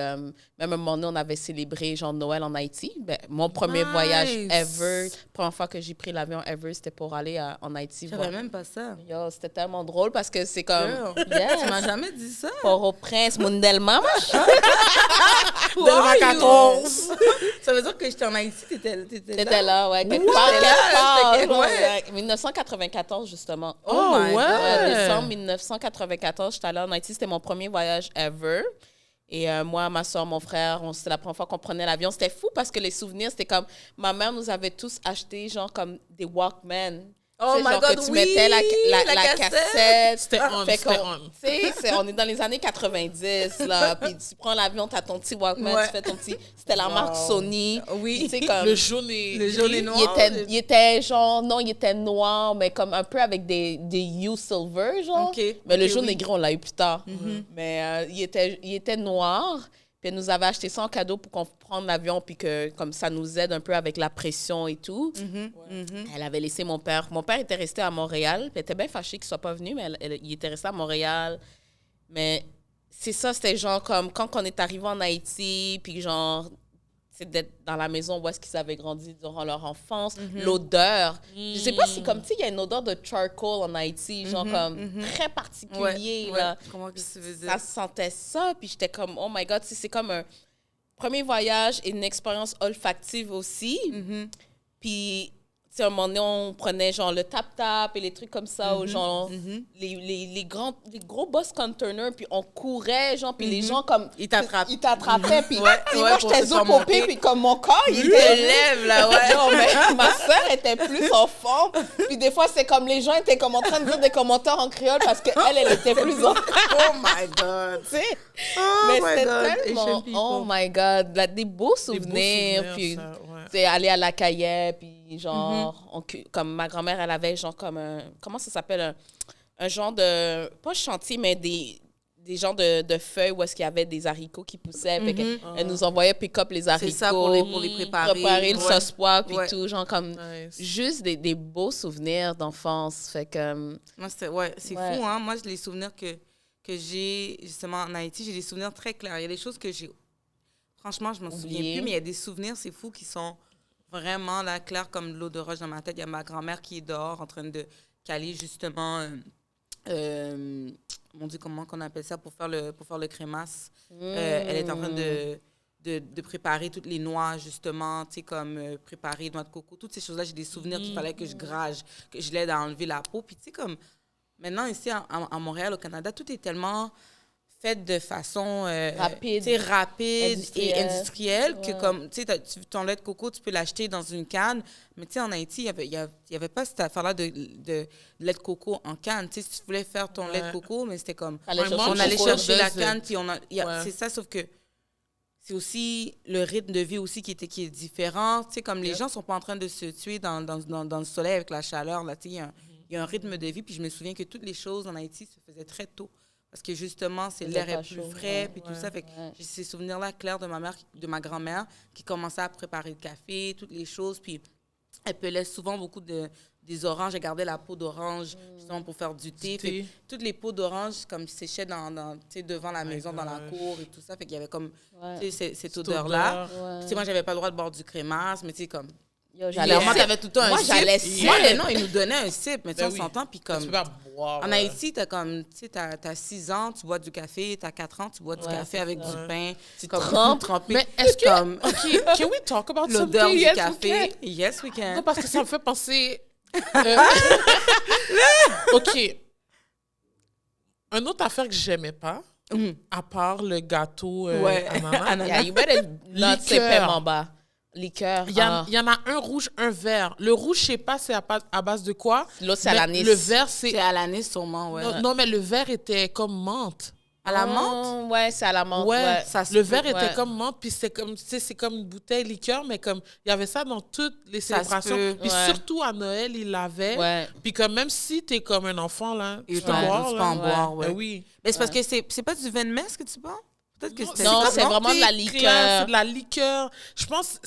même un moment donné, on avait célébré genre Noël en Haïti. Ben, mon premier voyage ever, première fois que j'ai pris l'avion ever, c'était pour aller en Haïti. Je savais même pas ça. Yo, c'était tellement drôle parce que c'est comme... Yes. Tu m'as jamais dit ça. Port-au-Prince, Mundelma. Delma 14. Ça veut dire que j'étais en Haïti, T'étais là, ouais. Quelque part. 1994, justement. Oh my God. Décembre 1994, j'étais allée en Haïti. C'était mon premier voyage ever. Et moi, ma soeur, mon frère, c'était la première fois qu'on prenait l'avion. C'était fou parce que les souvenirs, c'était comme... Ma mère nous avait tous acheté, genre, comme des Walkman. Oh my God, que tu mettais la cassette. C'était on. On est dans les années 90, là. Puis tu prends l'avion, t'as ton petit Walkman, tu fais ton petit... C'était la marque Sony. Oui. Tu sais, comme... Le jaune et noir. Il était genre... Non, il était noir, mais comme un peu avec des hue silver, genre. Mais le jaune et gris, on l'a eu plus tard. Mais il était noir. Puis elle nous avait acheté ça en cadeau pour qu'on prenne l'avion, puis que comme ça nous aide un peu avec la pression et tout. Elle avait laissé mon père. Mon père était resté à Montréal. Puis elle était bien fâchée qu'il ne soit pas venu, mais il était resté à Montréal. Mais c'est ça, c'était genre comme quand on est arrivé en Haïti, puis genre, c'est d'être dans la maison où est-ce qu'ils avaient grandi durant leur enfance. L'odeur. Je sais pas si comme, tu sais, il y a une odeur de charcoal en Haïti, genre comme très particulier. Là. Comment que tu veux dire? Ça sentait ça, puis j'étais comme, oh my God, c'est comme un premier voyage et une expérience olfactive aussi. Puis, tu sais, à un moment donné, on prenait genre le tap-tap et les trucs comme ça, ou genre les gros bus containers, puis on courait, genre, puis les gens comme... Ils t'attrapent. Ils t'attrapaient, puis moi, pour j'étais se faire zopopée, monter. puis comme mon corps, il Ils était... te lèvent, là, ouais. Genre, mais ma soeur était plus en forme. Puis des fois, c'est comme les gens étaient comme en train de dire des commentaires en créole parce qu'elle, elle était plus en Oh my God. tu sais. Oh Mais my c'était God. tellement... Asian people. Oh my God. Là, des beaux souvenirs. Puis, ça, ouais. tu sais, aller à la Caillet, puis genre... comme ma grand-mère, elle avait genre comme un... Comment ça s'appelle? Un genre de... Pas chantier, mais des genres de feuilles où est-ce qu'il y avait des haricots qui poussaient. Fait elle nous envoyait pick-up les haricots. C'est ça, pour les préparer. Préparer le sauce pois, puis Ouais. tout. Genre comme... Nice. Juste des beaux souvenirs d'enfance. Fait que... Moi, c'est Ouais. fou, hein. Moi, les souvenirs que j'ai, justement, en Haïti, j'ai des souvenirs très clairs. Il y a des choses que j'ai... Franchement, je m'en souviens plus, mais il y a des souvenirs, c'est fou, qui sont vraiment là, clairs comme de l'eau de roche dans ma tête. Il y a ma grand-mère qui est dehors en train de caler, justement... mon Dieu, comment qu'on appelle ça pour faire le crémasse. Elle est en train de préparer toutes les noix, justement, tu sais, comme préparer noix de coco. Toutes ces choses-là, j'ai des souvenirs qu'il fallait que je grage, que je l'aide à enlever la peau. Puis, tu sais, comme maintenant, ici, à Montréal, au Canada, tout est tellement fait de façon rapide, tu sais, rapide et industrielle que, Ouais. comme, tu sais, ton lait de coco, tu peux l'acheter dans une canne. Mais, tu sais, en Haïti, il y avait pas cette affaire-là de lait de coco en canne. Tu sais, si tu voulais faire ton lait de coco, mais c'était comme... Fallait chercher On le allait coco. chercher la de- canne, puis Ouais. c'est ça, sauf que c'est aussi le rythme de vie aussi qui est différent. Tu sais, comme les gens sont pas en train de se tuer dans le soleil avec la chaleur, là, tu sais, il y a un rythme de vie. Puis je me souviens que toutes les choses en Haïti se faisaient très tôt. Parce que justement, l'air pas est plus chaud, frais, puis tout ouais, ça. Fait que ouais. j'ai ces souvenirs-là clairs de de ma grand-mère qui commençait à préparer le café, toutes les choses. Puis elle pelait souvent beaucoup des oranges. Elle gardait la peau d'orange justement pour faire du thé. thé. Fait que toutes les peaux d'orange comme séchaient tu sais, devant la maison, dans la cour et tout ça. Fait qu'il y avait comme Ouais. tu sais, cette Cette odeur-là. odeur. Ouais. Tu sais, moi, j'avais pas le droit de boire du crémasse, mais tu sais, comme... Yo, Clairement, sip. t'avais tout le temps un Moi, sip. j'allais Moi, sip. non, ils nous donnaient un sip, mais tu sais, Ben on oui. s'entend, puis Tu peux comme... pas Wow, En Haïti, t'as comme, tu sais, t'as 6 ans, tu bois du café, t'as 4 ans, tu bois du café avec du pain. Tu trempes. Mais est-ce que... comme OK, can we talk about l'odeur something? du Yes, café. we Yes, we can. can. Non, parce que ça me fait penser... OK. Une autre affaire que j'aimais pas, à part le gâteau ananas, Yeah, you better not say Liqueur. paiement bas. Liqueur. il y en a un rouge, un vert. Le rouge, je sais pas c'est à base de quoi. L'autre, c'est à mais l'anis. le vert, c'est... C'est à l'anis, sûrement, ouais. Non, mais le vert était comme menthe. À la menthe? Ouais, c'est à la menthe. Ouais, Ouais. Ça se le peut, verre était ouais. comme menthe, puis c'est comme, tu sais, c'est comme une bouteille liqueur, mais comme, il y avait ça dans toutes les Ça se célébrations. peut. Puis Ouais. surtout à Noël, il l'avait. Ouais. Puis comme, même si t'es comme un enfant, là, Et tu peux tu boire, peux là. en boire, ouais. Ben oui. Mais c'est parce que c'est pas du vin de messe que tu bois? Peut-être que c'était... Non, c'est comme vraiment de la thick, liqueur. là, c'est de la liqueur. Je pense que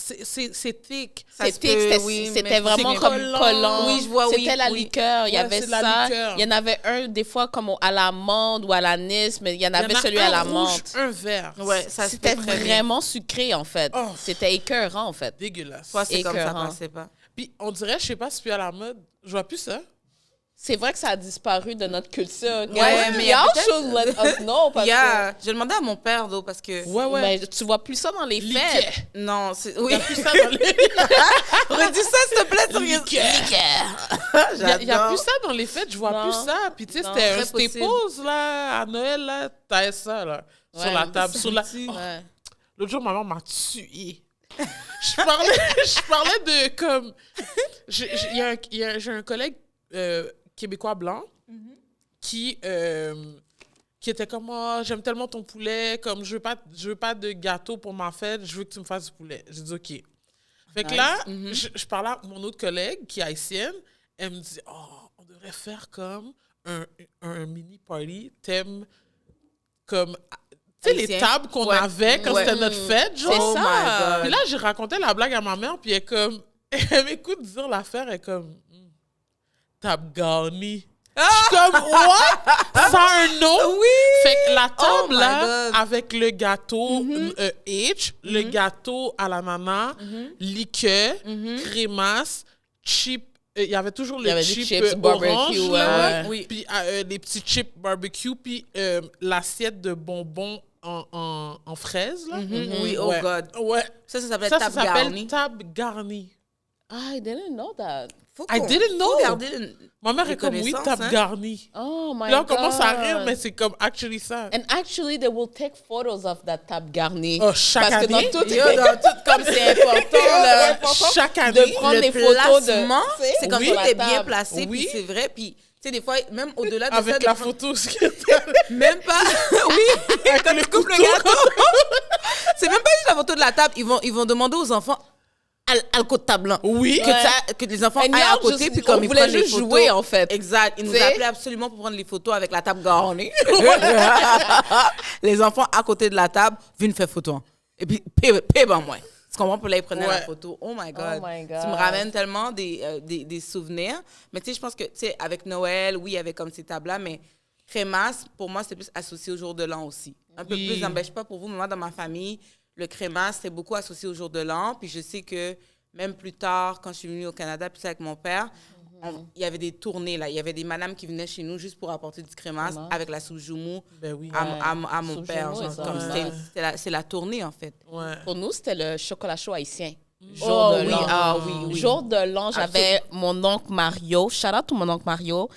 c'est thick. Ça se C'était peut, oui, c'était mais vraiment c'est comme collant. collant. Oui, je vois, oui, C'était la oui. liqueur. Il y Ouais, avait c'est de la ça. liqueur. Il y en avait un, des fois, comme à l'amande ou à l'anis, mais il y en Il y avait en a celui un à la rouge, menthe. un vert. Ouais, ça se C'était peut très bien. vraiment sucré, en fait. Oh. C'était écœurant, en fait. Dégueulasse. Toi, c'est comme ça écœurant. passait pas. Puis on dirait, je sais pas si c'est plus à la mode, je vois plus ça. C'est vrai que ça a disparu de notre culture. Ouais, mais il y a y'all peut-être- should let us know, parce J'ai demandé à mon père, though, parce que... Ouais, que ouais. mais tu vois plus ça dans les Liqueur. fêtes. Non, c'est... Il Oui. y a plus ça dans les... Redis ça, s'il te plaît, sur Il y a plus ça dans les fêtes, je vois Non. plus ça. Puis tu sais, Non, c'était un très possible. staples, là, à Noël, là, t'avais ça, là, sur Ouais, la table. c'est Sur la... petit. Oh, Ouais. l'autre jour, maman m'a tué. je parlais de, comme... J'ai un collègue québécois blanc qui était comme, oh, j'aime tellement ton poulet, comme, je veux pas de gâteau pour ma fête, je veux que tu me fasses du poulet. J'ai dit, OK. Fait que là, je parlais à mon autre collègue qui est haïtienne. Elle me dit, oh, on devrait faire comme un mini party, thème comme, tu sais, les Haïtien. tables qu'on Ouais. avait quand Ouais. c'était notre fête, genre. C'est Oh ça. my God. Puis là, j'ai raconté la blague à ma mère, puis elle est comme, elle m'écoute dire l'affaire, elle est comme, table garnie. Je suis comme, what? Ça a un nom? Oui! Fait que la Oh table, my là, God. avec le gâteau H, le gâteau à l'ananas, liqueur, crémasse, chip. Il y avait toujours y le avait des chip chips barbecue, orange, ouais, là, ouais. Oui. puis les petits chips barbecue, puis l'assiette de bonbons en fraises, là. Oui, oh Ouais. God. Ouais. Ça s'appelle Ça table s'appelle garnie. table garnie. I didn't know that. I didn't know. Faut garder une... Ma mère Les est comme, oui, connaissances, table hein. garnie. Oh my Là, on God. commence à rire, mais c'est comme actually ça. And actually, they will take photos of that table garnie. Oh, chaque Parce que année? dans tout, Yo, dans tout, comme c'est important, là. Chaque année. de prendre Le des photos de... placement, tu sais, c'est comme Oui. si sur la t'es bien table. placé, Oui. puis c'est vrai, puis... Tu sais, des fois, même au-delà de Avec ça... la des- photo. Même pas... Oui, quand tu coupes le gâteau. C'est même pas juste la photo de la table. Ils vont demander aux enfants à le côté de table blanc. Oui. Que les enfants And aillent à y'all côté, just- puis comme on ils voulait prennent les juste photos. jouer, en fait. Exact. Ils nous T'sais? appelaient absolument pour prendre les photos avec la table garnie. Les enfants à côté de la table viennent faire photo. Et puis, paie ben moi. Tu comprends? Puis là, ils prenaient la Ouais. photo. Oh my God. Oh my God. Tu me ramènes tellement des souvenirs. Mais tu sais, je pense que, tu sais, avec Noël, oui, il y avait comme ces tables-là, mais crémasse, pour moi, c'était plus associé au jour de l'an aussi. Un peu Oui. plus, n'empêche pas pour vous, mais moi, dans ma famille, le crémasse, c'est beaucoup associé au jour de l'an. Puis je sais que même plus tard, quand je suis venue au Canada, puis avec mon père, il y avait des tournées, là. Il y avait des madames qui venaient chez nous juste pour apporter du crémasse avec la soupe joumou Ben oui. à mon Soupe père. joumou, Genre, ça, comme ouais. c'est la tournée, en fait. Ouais. Pour nous, c'était le chocolat chaud haïtien. Jour Oh de oui, l'an. ah oui, oui. Jour de l'an, j'avais mon oncle Mario. Shout out to mon oncle Mario.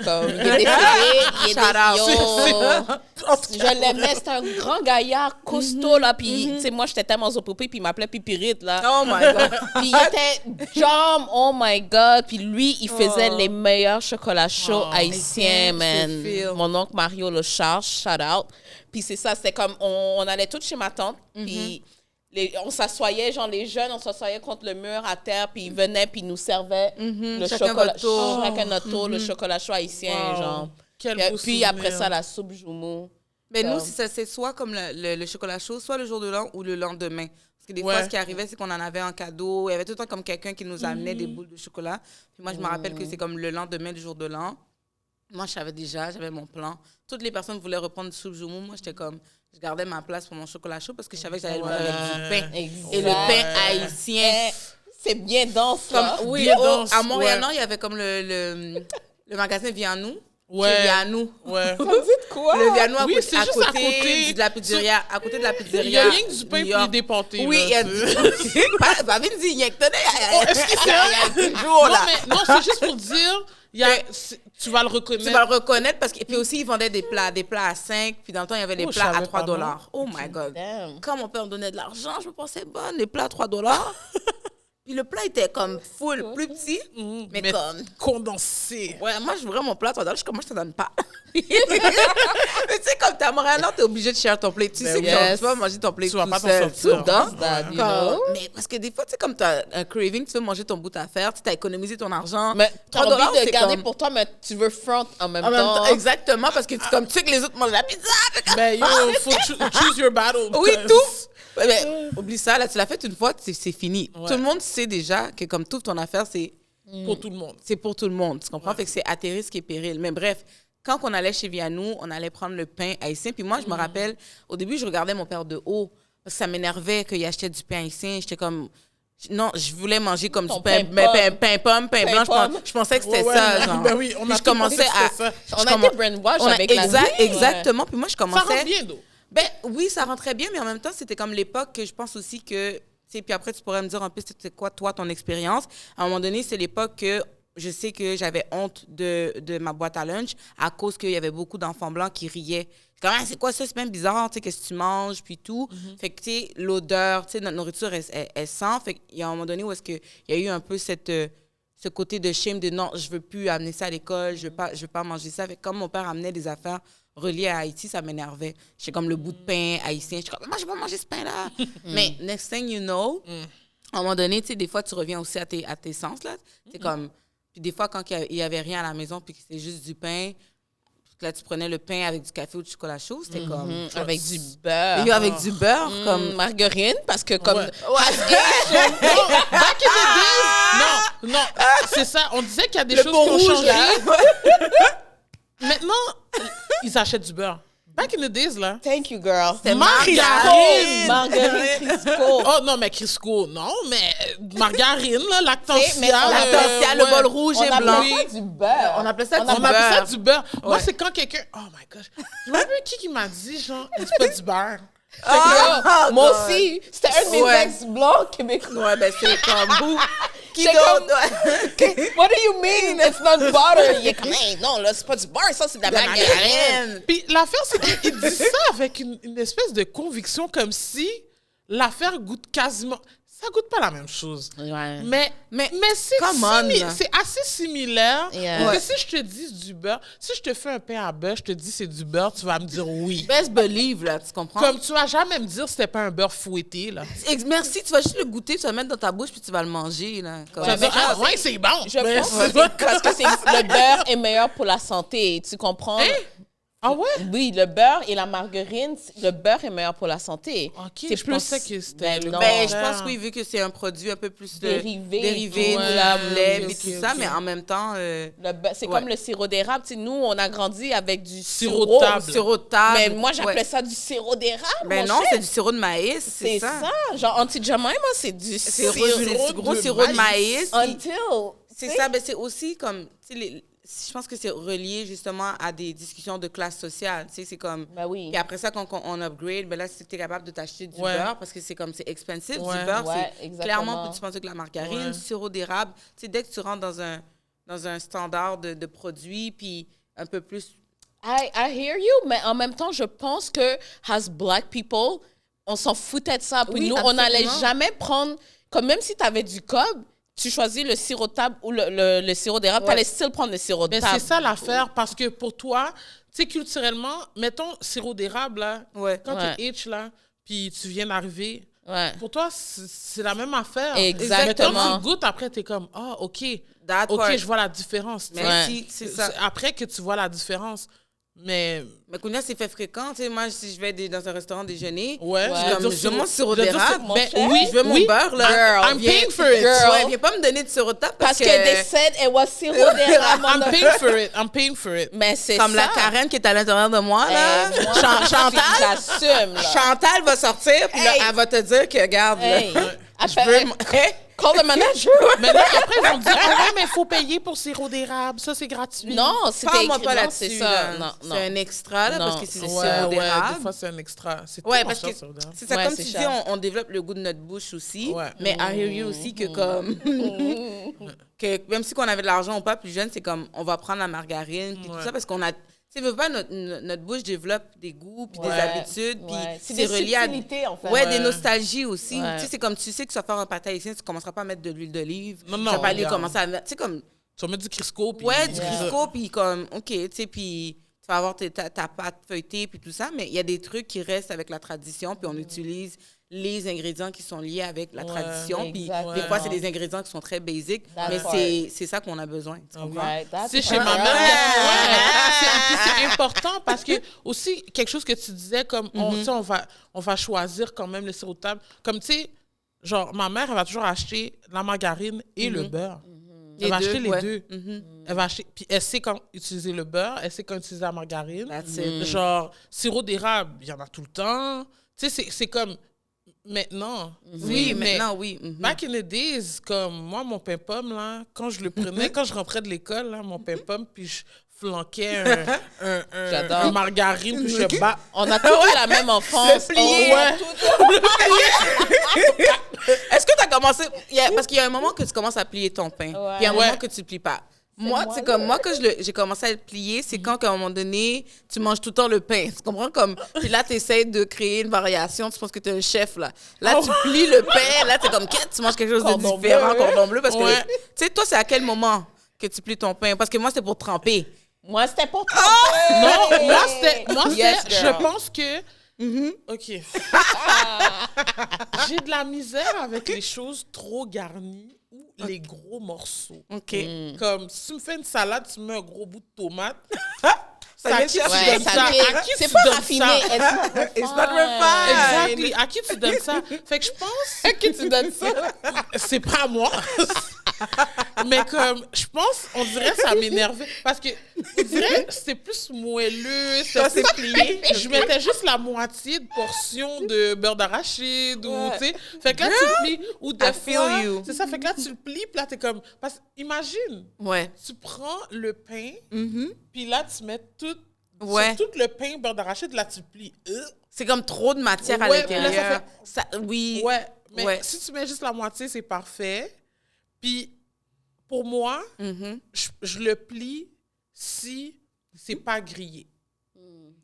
Comme, il est décédé. Il est Shout out. décédé. Je l'aimais. C'était un grand gaillard costaud, là. Puis, tu sais, moi, j'étais tellement zopopée, puis il m'appelait Pipirite, là. Oh my God. Puis il était jam, oh my God. Puis lui, il faisait les meilleurs chocolats chauds haïtiens, haïtiens, man. je feel. Mon oncle Mario le charge, shout out. Puis c'est ça, c'était comme, on allait toutes chez ma tante, puis on s'assoyait, genre les jeunes, on s'assoyait contre le mur à terre, puis ils venaient, puis ils nous servaient le Chacun chocolat, votre tour. chacun notre tour, le chocolat chaud haïtien, Wow. genre. Quel Puis, beau puis après souvenir. ça, la soupe joumou. Mais nous, Comme- c'est soit comme le chocolat chaud, soit le jour de l'an ou le lendemain. Parce que des Ouais. fois, ce qui arrivait, c'est qu'on en avait en cadeau. Il y avait tout le temps comme quelqu'un qui nous amenait des boules de chocolat. Puis moi, je me rappelle que c'est comme le lendemain du jour de l'an. Moi, je savais déjà, j'avais mon plan. Toutes les personnes voulaient reprendre du soupe joumou. Moi, j'étais comme, je gardais ma place pour mon chocolat chaud parce que je savais que j'allais le manger avec du pain. Exact. Et le pain haïtien. Eh, c'est bien dense, Comme, ça. oui, Bien dense, à Montréal, ouais. non, il y avait comme le magasin Vient à nous. Ouais. Vianou. Ouais. Ça me dit quoi? Le Vianou Oui, c'est juste à côté. de la pizzeria. À côté de la Il y pizzeria. a rien que du pain New York. puis déponté. Oui, là, il y a tu sais. Pas vite dit, il y a est-ce que c'est toujours là. Non, c'est juste pour dire, tu vas le reconnaître. Tu vas le reconnaître parce que puis aussi ils vendaient des plats à 5, puis dans le temps il y avait les Oh, je plats à savais 3 pas, dollars. Oh my god. Damn. Quand mon père me donnait de l'argent, je me pensais bonne, les plats à 3 dollars. Puis le plat était comme full, plus petit, mais comme condensé. ouais, moi je voudrais mon plat à 3 dollars, je suis comme moi je te donne pas. Mais tu sais comme t'es à Montréal, t'es obligé de share ton plate. Tu sais que genre, tu vas manger ton plate Tu vas tout pas t'en seul. sortir. Tu vois? That, you Comme- know? Mais parce que des fois, tu sais, comme tu as un craving, tu veux manger ton bout à faire, tu as économisé ton argent. Mais t'as 3 envie de c'est garder comme- pour toi, mais tu veux front en même En même temps. temps, exactement, parce que tu, comme tu sais que les autres mangent la pizza. Ben, yo, faut choose your battle. Oui, because- tout. Ouais, mais oublie ça, là, tu l'as fait une fois, c'est fini. Ouais. Tout le monde sait déjà que comme toute ton affaire, c'est Pour tout le monde. pour tout le monde. Tu comprends? Fait que c'est à tes risques et périls. Mais bref, quand on allait chez Vianou, on allait prendre le pain haïtien. Puis moi, je me rappelle, au début, je regardais mon père de haut parce que ça m'énervait qu'il achetait du pain haïtien. J'étais comme... Non, je voulais manger comme Ton du pain, pain pomme, pain blanc. pomme. Je pensais que c'était Ouais, ça, ouais. genre. Ben oui, on Puis a je tout commençais pensé que à... c'était ça. On a été brainwash avec la vie. Exactement. Puis moi, je Ça commençais... rentre bien, d'eau. Ben oui, ça rentrait bien, mais en même temps, c'était comme l'époque que je pense aussi que... Tu sais, puis après, tu pourrais me dire un peu, c'était quoi, toi, ton expérience. À un moment donné, c'est l'époque que je sais que j'avais honte de ma boîte à lunch à cause qu'il y avait beaucoup d'enfants blancs qui riaient. Comme, ah, c'est quoi ça? C'est même bizarre, tu sais, qu'est-ce que tu manges, puis tout. Fait que, tu sais, l'odeur, tu sais, notre nourriture, elle sent. Fait qu'il y a un moment donné où est-ce qu'il y a eu un peu ce côté de shame de non, je veux plus amener ça à l'école, je veux pas manger ça. Fait que comme mon père amenait des affaires reliées à Haïti, ça m'énervait. J'étais comme le bout de pain haïtien. J'étais comme, moi, je vais pas manger ce pain-là. Mais next thing you know, à un moment donné, tu sais, des fois, tu reviens aussi à tes sens, là. C'est comme... Puis des fois, quand il y avait rien à la maison, puis que c'était juste du pain, puis que là, tu prenais le pain avec du café ou du chocolat chaud, c'était comme... Avec du beurre. Et avec du beurre, comme... Margarine, parce que comme... Ouais. Back in the days, non, c'est ça. On disait qu'il y a des choses qui ont rouge, changé. là. Maintenant, ils achètent du beurre. Back in the days, là. Thank you, girl. C'est Margarine. Margarine Crisco. Oh non, mais Crisco, non, mais margarine, là, Lactantia. Mais on a Lactantia, le bol rouge On et appelle blanc. ça du beurre. On appelait ça On du appelle ça beurre. du beurre. Moi, Ouais. c'est quand quelqu'un... Oh my gosh. Je me rappelle qui m'a dit, genre, c'est pas du beurre. Yo, moi God. aussi, c'était un de mes Ouais. ex-blancs québécois. Ouais, ben c'est comme... Bou. Qui C'est d'autre? What do you mean it's not butter? Il est comme, hey, non, là, c'est pas du beurre, ça, c'est de la margarine. Margarine. Puis l'affaire, c'est qu'il dit ça avec une espèce de conviction comme si l'affaire goûte quasiment... Ça goûte pas la même chose. Ouais. Mais c'est Come on, là. c'est assez similaire. Yeah. Parce Ouais. que si je te dis du beurre, si je te fais un pain à beurre, je te dis c'est du beurre, tu vas me dire oui. Best believe, là, tu comprends? Comme tu vas jamais me dire c'était pas un beurre fouetté, là. Merci, tu vas juste le goûter, tu vas le mettre dans ta bouche, puis tu vas le manger, là. Comme... Tu vas dire, ah ouais, c'est bon. Je Mais pense c'est- que c'est parce que le beurre est meilleur pour la santé, tu comprends? Ah ouais? Oui, le beurre et la margarine, le beurre est meilleur pour la santé. Ok, je pensais que c'était le non. Ben, je beurre. pense, oui, vu que c'est un produit un peu plus Dérivé. dérivé Ouais, de la lait ok, et tout ok, ça, ok. mais en même temps... C'est Ouais. comme le sirop d'érable. Tu sais, nous, on a grandi avec du Sirop de sirop. table. Sirop de table. Mais moi, j'appelais Ouais. ça du sirop d'érable. Ben mon non, cher. c'est du sirop de maïs, C'est ça. Genre, anti-jamaï, moi, c'est du C'est sirop. du gros sirop de maïs. puis Until. C'est ça, ben c'est aussi comme... tu sais, je pense que c'est relié justement à des discussions de classe sociale. Tu sais, c'est comme... Ben oui. Puis après ça, quand on upgrade, ben là, si tu es capable de t'acheter du Ouais. beurre, parce que c'est comme, c'est expensive, Ouais. du beurre, Ouais, c'est exactement. clairement plus expensive que la margarine, Ouais. du sirop d'érable. Tu sais, dès que tu rentres dans un standard de produits, puis un peu plus... I hear you, mais en même temps, je pense que, as black people, on s'en foutait de ça. Puis Oui, nous, on n'allait absolument. jamais prendre... Comme même si tu avais du cob, tu choisis le sirop de table ou le sirop d'érable, tu allais still prendre le sirop de Ben, table. c'est ça l'affaire, parce que pour toi, tu sais, culturellement, mettons sirop d'érable, là, Ouais. quand Ouais. tu itch, là, puis tu viens d'arriver, Ouais. pour toi, c'est la même affaire. Exactement. Mais quand tu goûtes, après, t'es comme, ah, OK, That OK, part. je vois la différence. Merci, c'est ça. Après que tu vois la différence. Mais, Mais Kounia, c'est fait fréquent. Tu sais, moi, si je vais dans un restaurant déjeuner, ouais, Ouais. je, comme, je veux mon sirop je veux dire, d'érable. mon ben, cher. oui, Je veux mon oui. beurre, là. Girl, I'm Viens- paying for it. Girl. Ouais, viens pas me donner de sirop de table Parce que they said it was sirop d'érable. I'm paying for it. I'm paying for it. Mais c'est Comme ça. la Karen qui est à l'intérieur de moi, là. Moi, Chantal, j'assume, là. Chantal va sortir, puis là, Hey. elle va te dire que, regarde, Hey. là, je Appelle- veux... Hey, Call the manager. Mais là, après, ils vont dire, ah ouais, mais il faut payer pour sirop d'érable. Ça, c'est gratuit. Non, c'était Parle-moi écrit, pas non, là-dessus. c'est ça. là. Non, non. C'est un extra, là, Non. parce que c'est du Ouais, sirop des d'érable. fois, c'est un extra. C'est Ouais, tellement parce cher, que sirop d'érable. c'est ça, Ouais, comme c'est tu dis, cher. on développe le goût de notre bouche aussi. Ouais. Mais I hear you aussi que comme... que même si on avait de l'argent ou pas, plus jeune, c'est comme, on va prendre la margarine, puis tout Ouais. ça, parce qu'on a... Tu sais, veux pas, notre bouche développe des goûts, puis des Ouais. habitudes, puis Ouais. C'est c'est des relié à... subtilités, en fait. Ouais, Ouais. des nostalgies aussi. Ouais. Tu sais, c'est comme, tu sais que ça va faire un pâté haïtien, tu commenceras pas à mettre de l'huile d'olive. Non, Tu non, vas pas aller regarde. commencer à mettre... Tu sais, comme... Tu vas mettre du Crisco. Puis Ouais, du Yeah. Crisco, puis comme, OK, tu sais, puis tu vas avoir ta pâte feuilletée, puis tout ça, mais il y a des trucs qui restent avec la tradition, puis on utilise les ingrédients qui sont liés avec la Ouais, tradition, puis exactement. des fois, c'est des ingrédients qui sont très basiques, That mais part. c'est ça qu'on a besoin, tu comprends? Right, that's C'est chez ma right. mère. Ouais. C'est important parce que aussi quelque chose que tu disais comme tu sais, on va choisir quand même le sirop de table. Comme tu sais, genre ma mère elle va toujours acheter la margarine et le beurre. Elle va acheter les ouais. deux. Elle va acheter puis elle sait quand utiliser le beurre, elle sait quand utiliser la margarine. That's it. Genre sirop d'érable, il y en a tout le temps. Tu sais c'est comme maintenant. Oui, mais maintenant, oui. back in the days, comme moi, mon pain pomme, là, quand je le prenais, quand je rentrais de l'école, là, mon pain pomme, puis je flanquais J'adore. un margarine, puis je bats. On a tous eu la même enfance. Le plié. Est-ce que tu as commencé... Parce qu'il y a un moment que tu commences à plier ton pain, puis il y a un Ouais. moment que tu ne plies pas. Moi, c'est comme moi que j'ai commencé à le plier, c'est quand qu'à un moment donné, tu manges tout le temps le pain. Tu comprends? Comme, puis là, tu essaies de créer une variation, tu penses que tu es un chef, là. Là, tu plies le pain, là, tu es comme, qu'est-ce tu manges quelque chose de Cordon différent, bleu. cordon bleu, parce que, Ouais. tu sais, toi, c'est à quel moment que tu plies ton pain? Parce que moi, c'est pour tremper. Moi, c'était pour toi. Non, moi, c'était, Yes, je girl. pense que, OK. J'ai de la misère avec les choses trop garnies ou les gros morceaux. OK. Comme, si tu me fais une salade, tu mets un gros bout de tomate. Ça C'est à vient qui de tu chercher. donnes ça? À qui C'est tu pas donnes raffiné. ça? It's not refined. Exactly. À qui tu donnes ça? Fait que je pense... À qui tu donnes ça? C'est pas à moi. Mais comme, je pense, on dirait que ça m'énervait. Parce que, on dirait que c'était plus moelleux, Toi, c'était c'est plus plié. Je mettais juste la moitié de portion de beurre d'arachide ou, tu sais. Fait que là, tu le plies. Ou des I feel fois, you. c'est ça. Fait que là, tu le plies, puis là, t'es comme... Parce que, imagine, Ouais. tu prends le pain, puis là, tu mets tout... Ouais. Sur tout le pain beurre d'arachide, là, tu le plies. C'est comme trop de matière à Ouais, puis là, ça l'intérieur. Oui. Ouais, mais Ouais. si tu mets juste la moitié, c'est parfait. Puis, pour moi, Mhm. je le plie si c'est pas grillé.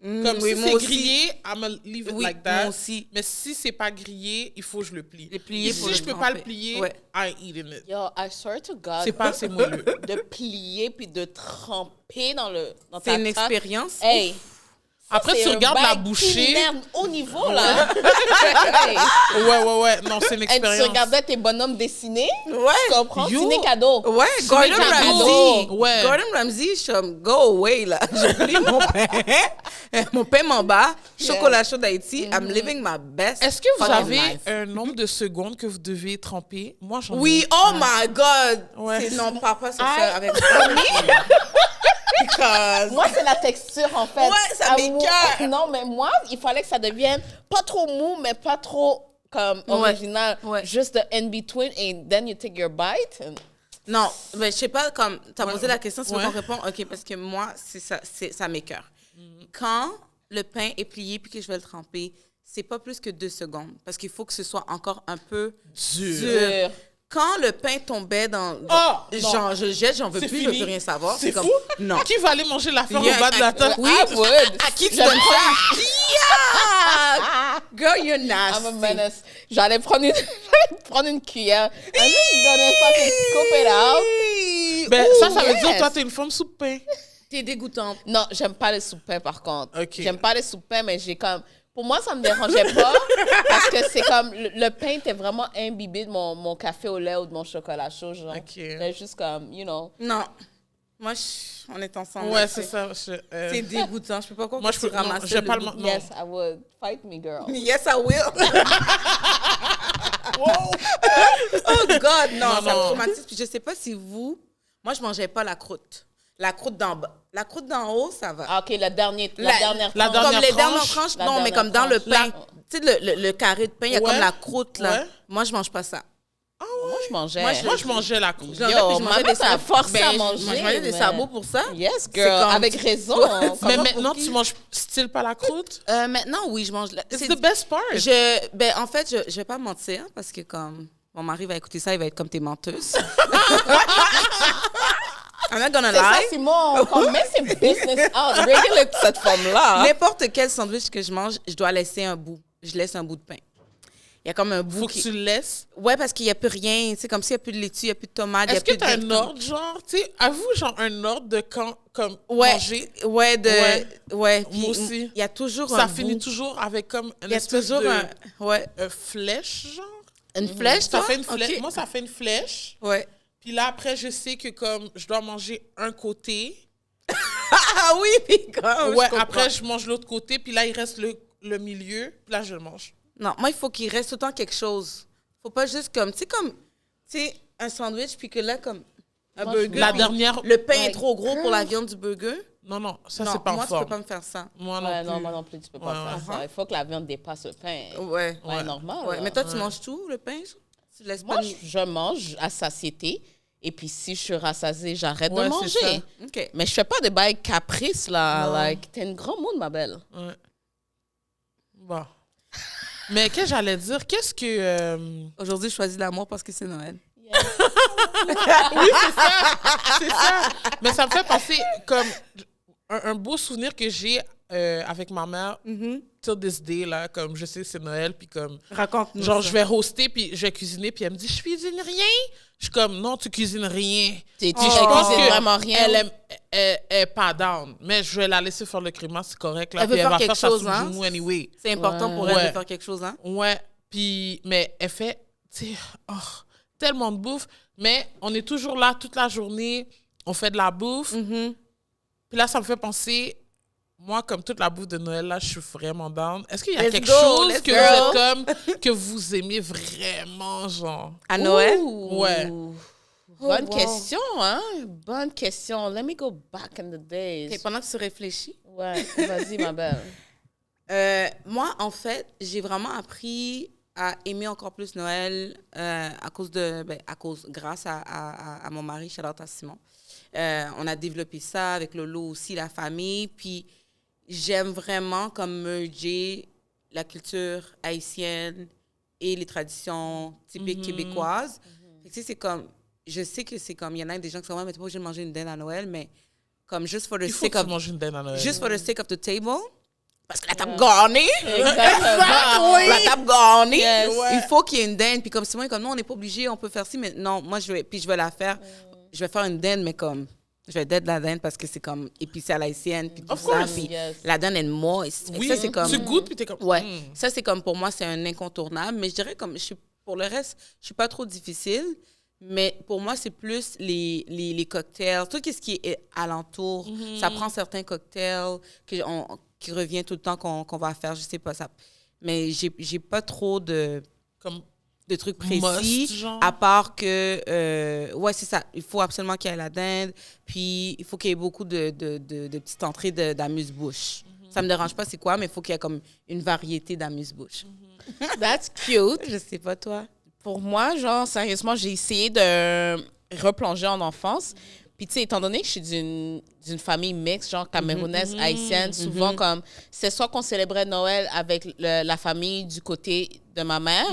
Mm, Comme oui, si moi c'est aussi. grillé, I'm gonna leave it Oui, like that. moi aussi. Mais si c'est pas grillé, il faut que je le plie. Le plier Et pour si le je peux pas le tremper. plier, Ouais. I ain't eating it. Yo, I swear to God. C'est pas assez moelleux. De plier puis de tremper dans ta C'est une tasse. expérience. Hey. Après, C'est tu un regardes la bail bouchée. culinaire au niveau, là. Hey. Ouais. Non, c'est une Et tu expérience. regardais tes bonhommes dessinés. Ouais. Tu comprends? Yo. Ciné cadeau. Ouais, Gordon cadeau. Ramsay. Ouais. Gordon Ramsay, je suis comme, go away, là. Je plie mon pain. Mon pain m'en bas. Chocolat chaud d'Haïti. I'm living my best. Est-ce que vous fucking avez life. un nombre de secondes que vous devez tremper? Moi, j'en ai. Oui, oh my God. Ouais. Non, parle pas sur Ah. ça avec moi. Because... Moi, c'est la texture, en fait. Ouais, ça Ah, m'écoeure. Non, mais moi, il fallait que ça devienne pas trop mou, mais pas trop comme original. Ouais. Just the in-between, and then you take your bite. And... Non, mais je sais pas, comme, t'as posé la question, si tu veux Ouais. qu'on réponde? OK, parce que moi, ça m'écoeure. Quand le pain est plié puis que je vais le tremper, c'est pas plus que 2 secondes, parce qu'il faut que ce soit encore un peu Dur. dur. Quand le pain tombait dans Ah, non. genre, je le jette, j'en veux C'est plus, je veux fini. plus rien savoir. C'est comme, fou? non. Qui va aller manger l'affaire Yeah, au bas de la table? Oui, I would. à qui tu donnes ça? Yeah! Girl, you're nasty. I'm a menace. J'allais prendre une cuillère. And just gonna fucking scoop it out. Ben, Ooh, ça veut dire yes. toi, t'es une femme sous pain. T'es dégoûtante. Non, j'aime pas les soupins, par contre. Ok. J'aime pas les soupins, mais j'ai comme... Pour moi, ça me dérangeait pas parce que c'est comme... Le pain était vraiment imbibé de mon café au lait ou de mon chocolat chaud, genre. Ok. Mais juste comme, you know... Non. Moi, on est ensemble. Ouais, là, c'est ça. C'est dégoûtant. Je peux pas croire Moi, que je tu peux- non, ramasses j'ai le pas le goût. Non. Yes, I would. Fight me, girl. Yes, I will. Wow. Oh God, non, Non, ça me non. traumatise. Puis je sais pas si vous... Moi, je mangeais pas la croûte. La croûte d'en bas. La croûte d'en haut, ça va. Ah, OK, la dernière la tranche. dernière Comme les tranche. dernières tranches, La non, mais dernière comme dans le tranche. pain. Tu sais, le carré de pain, il y a Ouais. comme la croûte, là. Ouais. Moi, je mange pas ça. Ah Moi, je mangeais. Moi, je mangeais la croûte. Genre, Yo, puis je mangeais maman des t'a forcé à je manger, mangeais des mais- sabots pour ça. Yes, C'est girl. comme- Avec raison. Mais maintenant, tu manges style pas la croûte? Maintenant, oui, je mange. It's the best part. En fait, je vais pas mentir parce que comme mon mari va écouter ça, il va être comme tes menteuses. I'm not gonna C'est ça, lie. Simon. Comme, mets ses business out. Régule cette femme-là. N'importe quel sandwich que je mange, je dois laisser un bout. Je laisse un bout de pain. Il y a comme un bout Faut que tu le laisses. Ouais, parce qu'il n'y a plus rien. C'est comme s'il n'y a plus de laitue, il n'y a plus de tomates, il n'y a Est-ce que plus de... t'as un ordre, genre, tu sais, avoue, genre, un ordre de quand, comme, Ouais, manger? ouais, Ouais. puis Moi aussi. Il y a toujours Ça un finit bout. toujours avec comme une Il y a espèce toujours de Ouais. flèche, genre. Une flèche, Ça toi? fait une flèche. Ok. Moi, ça fait une flèche. Ouais. Puis là, après, je sais que comme je dois manger un côté. Ah oui, puis comme... Ouais, je comprends. après, je mange l'autre côté. Puis là, il reste le milieu. Puis là, je le mange. Non, moi, il faut qu'il reste tout le temps quelque chose. Faut pas juste comme... Tu sais, un sandwich, puis que là, comme... Un Moi, burger. La puis dernière. Le pain est Ouais, trop gros pour girl. la viande du burger. Non, ça, Non, c'est pas moi, en tu peux forme. pas me faire ça. Moi non Ouais, plus. non, moi non plus, tu peux pas Ouais, faire ça. Il faut que la viande dépasse le pain. Ouais. Ouais, normal. Ouais. là. Mais toi, tu manges tout, le pain? Tu laisses Moi, pas... je mange à satiété. Et puis, si je suis rassasiée, j'arrête Ouais, de c'est manger. OK. Mais je fais pas de bail caprice, là. Non. Like, t'es une grande monde, ma belle. Ouais. Bon. Mais qu'est-ce que j'allais dire? Qu'est-ce que. Aujourd'hui, je choisis l'amour parce que c'est Noël. Oui, c'est ça. Mais ça me fait penser comme un beau souvenir que j'ai avec ma mère, till this day, là, comme je sais que c'est Noël, puis comme, Raconte-nous genre, ça. je vais hoster, puis je vais cuisiner, puis elle me dit, je cuisine rien. Je suis comme, non, tu cuisines rien. Tu Puis je je pense cuisine que vraiment rien. elle est pas down, mais je vais la laisser faire le crément, c'est correct, là, Elle veut puis elle faire va quelque faire chose, ça sous hein? le genou anyway. C'est important Ouais. pour elle Ouais. de faire quelque chose, hein? Ouais, puis, mais elle fait, tu sais, tellement de bouffe, mais on est toujours là toute la journée, on fait de la bouffe. Mm-hmm. Puis là, ça me fait penser, moi, comme toute la bouffe de Noël, là, je suis vraiment down. Est-ce qu'il y a Let's quelque go, chose let's que go. vous êtes comme, que vous aimez vraiment, genre? À Noël? Ouais. Bonne wow. question, hein? Bonne question. Let me go back in the days. OK, pendant que tu réfléchis. Ouais, vas-y, ma belle. Moi, en fait, j'ai vraiment appris à aimer encore plus Noël grâce à mon mari, Charlotte à Simon. On a développé ça avec Lolo aussi, la famille. Puis j'aime vraiment comme merger la culture haïtienne et les traditions typiques québécoises. Fait que, tu sais, c'est comme, je sais que c'est comme, il y en a des gens qui sont, ouais, mais t'es pas obligé de manger une dinde à Noël, mais comme juste for the Il faut sake que tu of, manges une dinde à Noël. just for the sake of the table. Parce que la table garnie. Exactement. La table garnie. Yes. Il faut qu'il y ait une dinde. Puis comme Simon est comme, non, on n'est pas obligé, on peut faire ci, mais non, moi, je vais la faire. Je vais faire une dinde, mais comme, je vais d'être la dinde parce que c'est comme épicé à l'haïtienne, puis tout Of ça. course. Puis Yes. la dinde est moist. Fait que Oui, ça, c'est comme... tu goûtes, puis t'es comme... Ouais, ça, c'est comme, pour moi, c'est un incontournable. Mais je dirais comme, pour le reste, je suis pas trop difficile. Mais pour moi, c'est plus les cocktails, tout ce qui est alentour. Ça prend certains cocktails qui revient tout le temps qu'on va faire, je sais pas ça. Mais j'ai pas trop de Comme trucs précis, must, genre. à part que, ouais, c'est ça. Il faut absolument qu'il y ait la dinde, puis il faut qu'il y ait beaucoup de petites entrées d'amuse-bouche. Ça me dérange pas c'est quoi, mais il faut qu'il y ait comme une variété d'amuse-bouche. That's cute. Je sais pas, toi. Pour moi, genre, sérieusement, j'ai essayé de replonger en enfance. Puis, tu sais, étant donné que je suis d'une famille mixte, genre camerounaise, haïtienne, souvent, comme, c'est soit qu'on célébrait Noël avec la famille du côté de ma mère,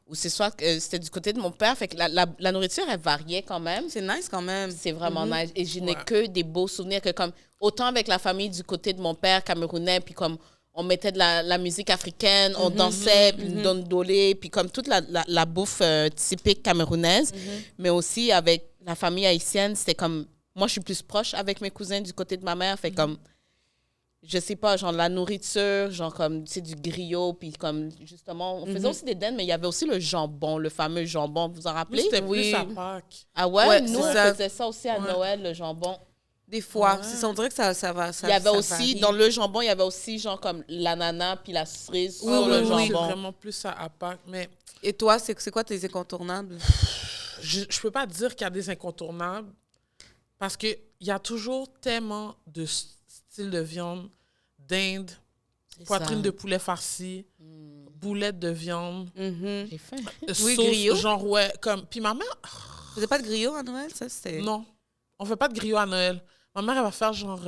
ou c'est soit que c'était du côté de mon père. Fait que la nourriture, elle variait quand même. C'est nice quand même. C'est vraiment nice. Et je n'ai Ouais. que des beaux souvenirs que, comme, autant avec la famille du côté de mon père camerounais, puis comme, on mettait de la musique africaine, on dansait, puis dondolé, puis comme toute la bouffe typique camerounaise. Mais aussi avec la famille haïtienne, c'était comme... Moi, je suis plus proche avec mes cousins du côté de ma mère. Fait comme... Je sais pas, genre la nourriture, genre comme, tu sais, du griot, puis comme, justement... On faisait aussi des dindes, mais il y avait aussi le jambon, le fameux jambon. Vous vous en Nous, rappelez? c'était Oui. plus à Pâques. Ah ouais? Ouais, Nous, c'est on ça. faisait ça aussi à Noël, le jambon. Des fois. Ouais. C'est ça, on dirait que ça va. Il y avait ça aussi, varie. dans le jambon, il y avait aussi, genre, comme l'ananas puis la cerise Oui, sur oui, le oui, c'est jambon. vraiment plus ça à Pâques. Mais Et toi, c'est quoi tes incontournables? je peux pas dire qu'il y a des incontournables parce qu'il y a toujours tellement de styles de viande, dinde, poitrine de poulet farci, boulettes de viande, J'ai faim. Oui, sauce, griot. genre, ouais, comme... Puis ma mère... Vous n'avez pas de griot à Noël, ça? C'était... Non, on fait pas de griot à Noël. Ma mère, elle va faire genre...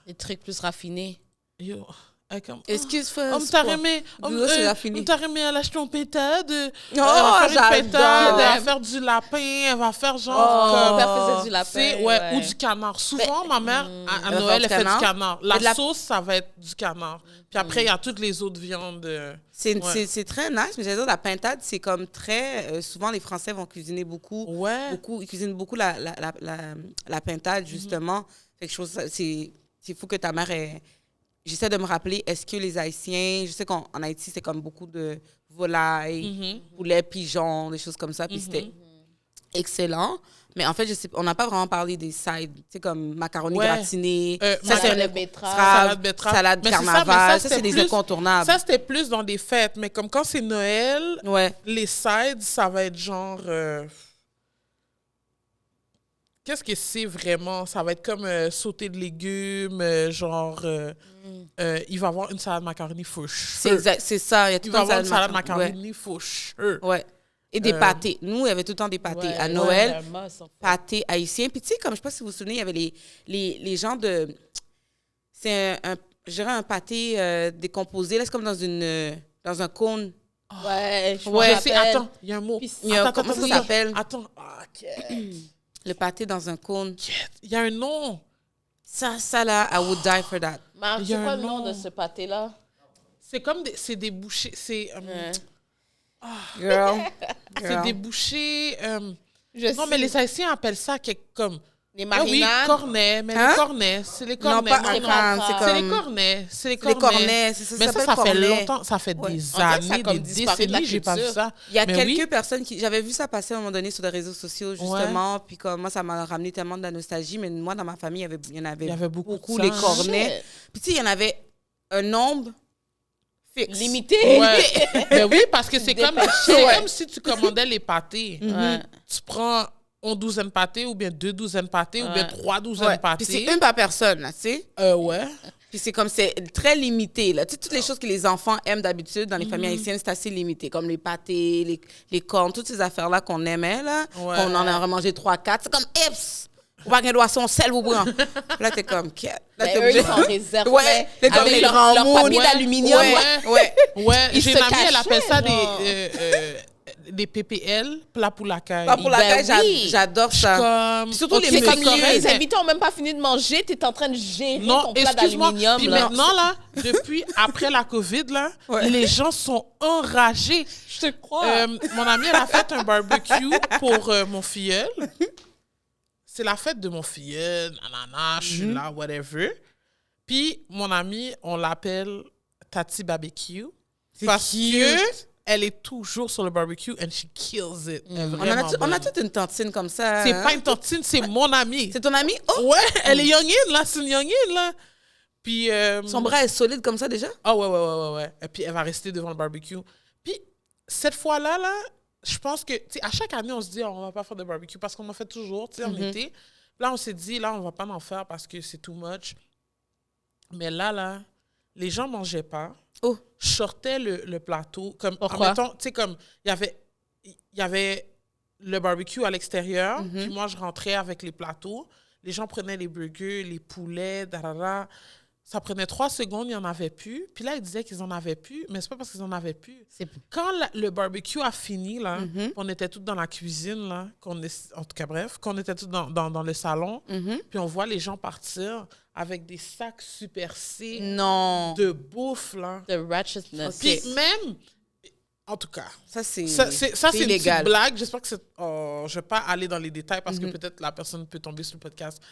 Des trucs plus raffinés. Yo, elle comme... Excuse, On t'a remis, c'est raffiné. on t'a remis à l'acheter un pétade. Elle Oh, va faire une pétade, elle va j'adore. faire du lapin, elle va faire genre... Mon comme, père faisait du lapin. c'est- ouais, ou du canard. Souvent, ma mère, à Elle va Noël, elle faire fait du du canard. canard. Mais La de la- sauce, ça va être du canard. Puis après, il y a toutes les autres viandes. C'est très nice, mais j'allais dire, la pintade, c'est comme très... souvent, les Français vont cuisiner beaucoup. Ouais. Ils cuisinent beaucoup la pintade, justement. Fait que c'est fou que ta mère ait... J'essaie de me rappeler, est-ce que les Haïtiens... Je sais qu'en Haïti, c'est comme beaucoup de volailles, poulet, pigeons, des choses comme ça. Puis c'était excellent. Mais en fait, on n'a pas vraiment parlé des sides. Tu sais, comme macaroni Ouais. gratiné. Ça, c'est un une betterave. Salade betterave. Salade Mais c'est ça, carnaval. mais Ça, c'était c'est des plus- incontournables. Ça, c'était plus dans des fêtes. Mais comme quand c'est Noël, Ouais. les sides, ça va être genre... Qu'est-ce que c'est vraiment? Ça va être comme sauté de légumes, il va y avoir une salade macaroni for sure. C'est ça. Il y a tout Il le va y temps avoir une salade Ouais. macaroni for sure. Ouais. Et des pâtés. Nous, il y avait tout le temps des pâtés. Ouais, à ouais, Noël, un must, en fait. pâtés haïtiens. Puis tu sais, comme je sais pas si vous vous souvenez, il y avait les gens de... C'est je dirais un pâté décomposé. Là, c'est comme dans un cône. Ouais, je me Ouais, rappelle. attends, il y a un mot. Puis- Il y a- Attends, comment ça attends, s'appelle? Attends, ok. Le pâté dans un cône. Il y a un nom. Ça là, I would die for that. Marc, Il y c'est a quoi un le nom nom. de ce pâté-là? C'est comme c'est des bouchées. C'est Girl. c'est des bouchées. Je Non, mais les Haïtiens appellent ça comme. Les Ah oui, marinades. cornets. Mais Hein? les cornets, c'est les cornets. Non, pas non, un non. pan, c'est C'est les comme... cornets. C'est les Les cornets. cornets, c'est ça, Mais ça s'appelle fait cornet. longtemps. Ça fait Ouais. des On dirait que ça a années, comme des disparu de la décennies, j'ai pas vu culture. ça. Il y a Mais quelques oui. personnes qui... J'avais vu ça passer à un moment donné sur les réseaux sociaux, justement. Puis comme moi, ça m'a ramené tellement de la nostalgie. Mais moi, dans ma famille, il y en avait, Il y avait beaucoup de les ça. cornets. Shit. Puis tu sais, il y en avait un nombre fixe. Limité. Ouais. Mais oui, parce que c'est comme, c'est Ouais. comme si tu commandais les pâtés. Ouais. Tu prends une douzaine pâtés, ou bien 2 douzaines pâtés, ou bien Ouais. 3 douzaines Ouais. Puis pâtés. c'est une par personne, là, tu sais. Ouais. Puis c'est comme, c'est très limité, là. Tu sais, toutes les choses que les enfants aiment d'habitude dans les familles haïtiennes, c'est assez limité. Comme les pâtés, les cornes, toutes ces affaires-là qu'on aimait, là. Ouais. On en a remangé 3-4. C'est comme, Eps! Ou pas qu'un doigt son sel, vous prend. Là, t'es comme, quête. Là, Mais t'es eux, obligé. ils sont réservés. Ouais, les comme avec les leur grands papier moules. d'aluminium. Ouais. Ouais, Ils j'ai se une amie, elle cachaient, appelle ça genre. des PPL, plats pour la caille. Pas pour la Ben caille, oui. j'adore ça. Comme... Puis surtout Ok, les C'est mais comme milieux. les mais- invités n'ont même pas fini de manger, tu es en train de gérer Non, ton plat excuse-moi. d'aluminium. Puis là. maintenant, là, depuis, après la COVID, là, Ouais. les gens sont enragés. Je te crois. Mon amie, elle a fait un barbecue pour mon filleul. C'est la fête de mon filleul, nanana, je suis là, whatever. Puis, mon amie, on l'appelle Tati Barbecue. Parce que elle est toujours sur le barbecue and she kills it. Elle est On vraiment a bonne. toute une tantine comme ça. C'est hein. pas une tantine, c'est mon amie. C'est ton ami? Oh! Ouais, elle est youngin, là, c'est une youngin, là. Puis... Son bras est solide comme ça déjà? Ah ouais. Et puis, elle va rester devant le barbecue. Puis, cette fois-là, là, je pense que, tu sais, à chaque année, on se dit, on va pas faire de barbecue parce qu'on en fait toujours, tu sais, en été. Puis là, on s'est dit, là, on va pas en faire parce que c'est too much. Mais là, les gens mangeaient pas. Oh! Je sortais le plateau. Comme, Pourquoi? admettons, tu sais, comme, il y avait le barbecue à l'extérieur, puis moi, je rentrais avec les plateaux. Les gens prenaient les burgers, les poulets, darara. Ça prenait 3 secondes, il n'y en avait plus. Puis là, ils disaient qu'ils en avaient plus, mais c'est pas parce qu'ils en avaient plus. Quand le barbecue a fini, là, on était tous dans la cuisine, là, en tout cas, bref, qu'on était tous dans le salon, puis on voit les gens partir avec des sacs Super C Non. de bouffe, là. The ratchetness. Puis même, en tout cas, Ça, c'est c'est une petite illégal. blague. J'espère que c'est... Oh, je ne vais pas aller dans les détails parce que peut-être la personne peut tomber sur le podcast.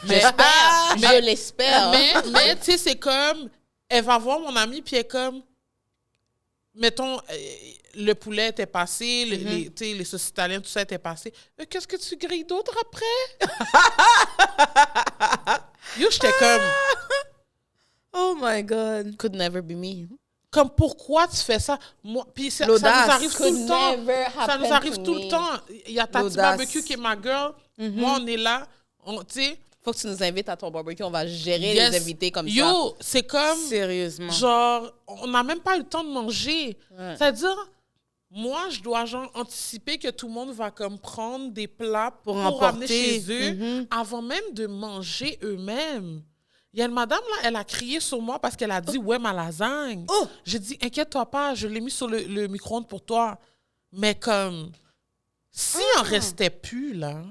J'espère. Je l'espère. Mais tu sais, c'est comme... Elle va voir mon amie, puis elle est comme... Mettons, le poulet était passé, tu sais, les sauces italiennes, tout ça était passé. Mais qu'est-ce que tu grilles d'autre après? Yo, j'étais comme... Oh my God. Could never be me. Comme, pourquoi tu fais ça? Moi, puis ça nous L'audace. arrive tout Could le temps. never Ça happen nous arrive to tout me. le temps. Il y a Tati L'audace. Barbecue qui est ma girl. Moi, on est là. Tu sais, faut que tu nous invites à ton barbecue. On va gérer Yes. les invités comme ça. Yo, c'est comme... Sérieusement. Genre, on n'a même pas eu le temps de manger. Ouais. C'est-à-dire, moi, je dois genre anticiper que tout le monde va comme prendre des plats pour emporter. ramener chez eux avant même de manger eux-mêmes. Il y a une madame, là, elle a crié sur moi parce qu'elle a dit « Ouais, ma lasagne. Oh! J'ai dit « Inquiète-toi pas, je l'ai mis sur le micro-ondes pour toi. » Mais comme, s'il en restait plus, là,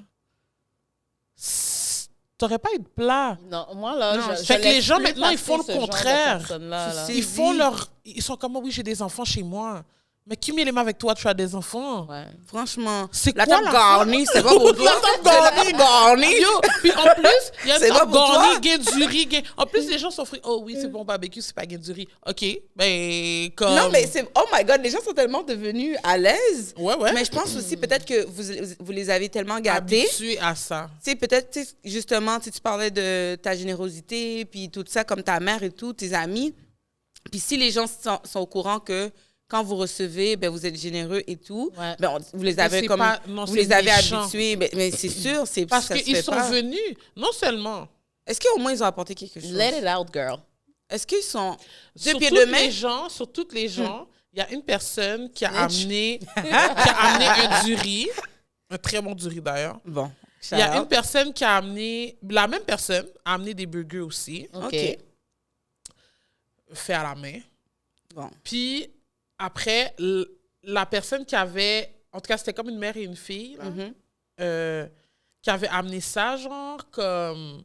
t'aurais pas eu de plat. Non, moi, là, Non, je fait que laisse les gens, plus maintenant, ils passer font le ce genre de contraire. personnes-là, là. C'est- Ils font leur... Ils sont comme, oui, j'ai des enfants chez moi. Mais qui met les mains avec toi, tu as des enfants? Ouais. Franchement, C'est la quoi table la garnie, c'est pas pour toi. La table garnie. Yo, puis en plus, il y a C'est une pas table pour toi. garnie, gain du riz, gain... En plus, les gens sont fris. Oh oui, c'est bon barbecue, c'est pas gain du riz. OK, ben, comme... Non, mais c'est... Oh my God, les gens sont tellement devenus à l'aise. Ouais, ouais. Mais je pense aussi peut-être que vous les avez tellement gâtés. Habitué à ça. Tu sais, peut-être, tu sais, justement, tu parlais de ta générosité, puis tout ça, comme ta mère et tout, tes amis. Puis si les gens sont au courant que quand vous recevez, ben, vous êtes généreux et tout, Ouais. ben, vous les avez c'est comme... pas- non, vous c'est les avez méchant. habitués. Mais c'est sûr, c'est Parce ça se qu'ils fait sont pas. venus, non seulement... Est-ce qu'au moins ils ont apporté quelque chose? Let it out, girl. Est-ce qu'ils sont deux Sur pieds toutes de main? les gens, sur toutes les gens, il y a une personne qui a amené un du riz, un très bon du riz d'ailleurs. Bon. Il y a une personne qui a amené, la même personne a amené des burgers aussi, OK. fait à la main. Bon. Puis après, la personne qui avait, en tout cas c'était comme une mère et une fille, là, qui avait amené ça, genre comme,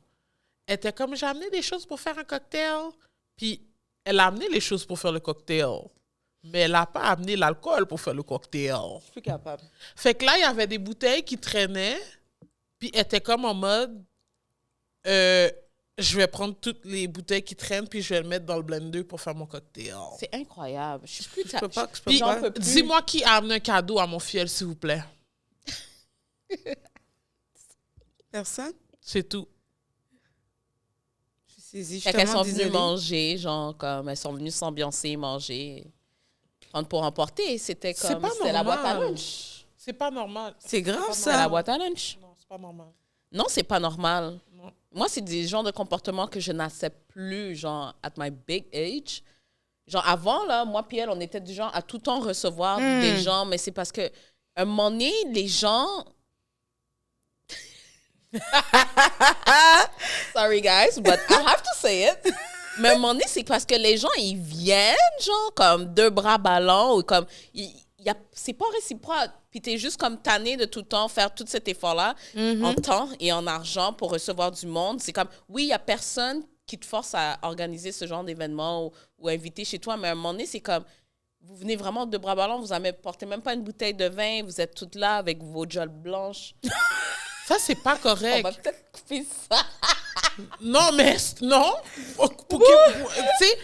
elle était comme, j'ai amené des choses pour faire un cocktail. Puis elle a amené les choses pour faire le cocktail. Mais elle n'a pas amené l'alcool pour faire le cocktail. Je suis plus capable. Fait que là, il y avait des bouteilles qui traînaient. Puis elle était comme en mode, je vais prendre toutes les bouteilles qui traînent, puis je vais le mettre dans le blender pour faire mon cocktail. C'est incroyable. Je suis plus... Je peux pas. Je peux Puis, pas. j'en peux plus. dis-moi qui a amené un cadeau à mon fiel, s'il vous plaît. Personne? C'est tout. Je suis saisie. Je suis Fait qu'elles tellement sont venues désolée. manger, genre, comme, elles sont venues s'ambiancer, manger, prendre pour emporter. C'était C'est comme, pas c'était la boîte à normal. lunch. C'est pas normal. C'est grave, C'était la ça. boîte à lunch. Non, c'est pas normal. Non, c'est pas normal. Non. Moi, c'est des genres de comportements que je n'accepte plus, genre, at my big age. Genre, avant, là, moi puis elle, on était du genre à tout temps recevoir des gens, mais c'est parce que, un moment donné, les gens... Sorry, guys, but I have to say it. Mais à un moment donné, c'est parce que les gens, ils viennent, genre, comme deux bras ballants, ou comme... c'est pas réciproque. Puis t'es juste comme tanné de tout le temps faire tout cet effort-là en temps et en argent pour recevoir du monde. C'est comme, oui, il y a personne qui te force à organiser ce genre d'événement ou inviter chez toi, mais à un moment donné, c'est comme, vous venez vraiment de bras ballants, vous n'apportez même pas une bouteille de vin, vous êtes toutes là avec vos jolles blanches. Ça, c'est pas On correct. va peut-être couper ça. Non, mais non. Tu sais,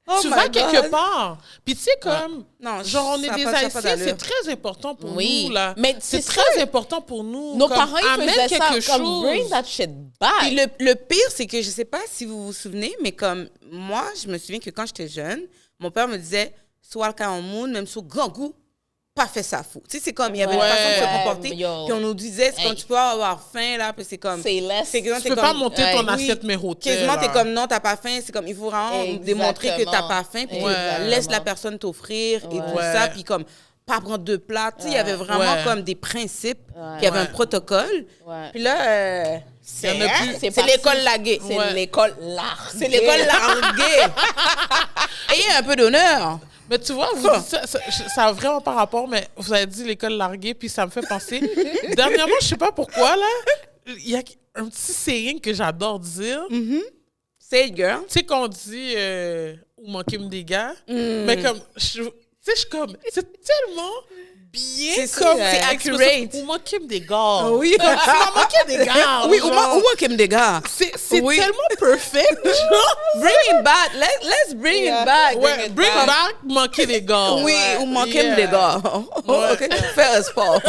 Oh tu my vas God. quelque part. Puis tu sais, comme, Non, genre, on est ça a des pas- ça a pas Haïtiens, d'allure. c'est très important pour Oui, nous, là. mais c'est c'est très important pour nous. Nos comme, parents, ils amène faisaient ça, quelque comme, chose. bring that shit back. Puis le pire, c'est que je sais pas si vous vous souvenez, mais comme moi, je me souviens que quand j'étais jeune, mon père me disait soit le cas en monde, même sur grand goût, pas fait ça fou. Tu sais, c'est comme il y avait une Ouais. façon de se Ouais, comporter. yo. Puis on nous disait, c'est comme Hey. tu peux avoir faim, là, puis c'est comme. C'est less. C'est que Tu peux pas monter ton oui, assiette méroté. Quasiment, t'es là. comme non, t'as pas faim. C'est comme il faut vraiment Exactement. démontrer que t'as pas faim, puis Exactement. laisse la personne t'offrir et tout Ouais. ça, puis comme pas prendre deux plats. Tu sais, il y avait vraiment Ouais. comme des principes, Ouais. il y avait un Ouais. protocole. Ouais. Puis là, Il y en a plus. c'est parti. l'école laguée. C'est Ouais. l'école larguée. C'est l'école larguée. Ayez un peu d'honneur. Mais tu vois, vous dites ça a vraiment pas rapport, mais vous avez dit l'école larguée, puis ça me fait penser. Dernièrement, je sais pas pourquoi, là, il y a un petit saying que j'adore dire. Say it, girl. Tu sais qu'on dit ou manquer me des gars, mais comme tu sais je suis comme c'est tellement bien C'est comme ça, c'est expression. accurate. Ou manquer me des gars. Oui. Comme, tu m'as manqué des gars. Oui, genre. ou moi qui aime des gars. C'est Oui. tellement perfect. Genre. Bring it back. Let's bring it back. Ouais, bring back manquer des gars. Oui, Ouais. ou manquer Yeah. des gars. OK, fais un sport.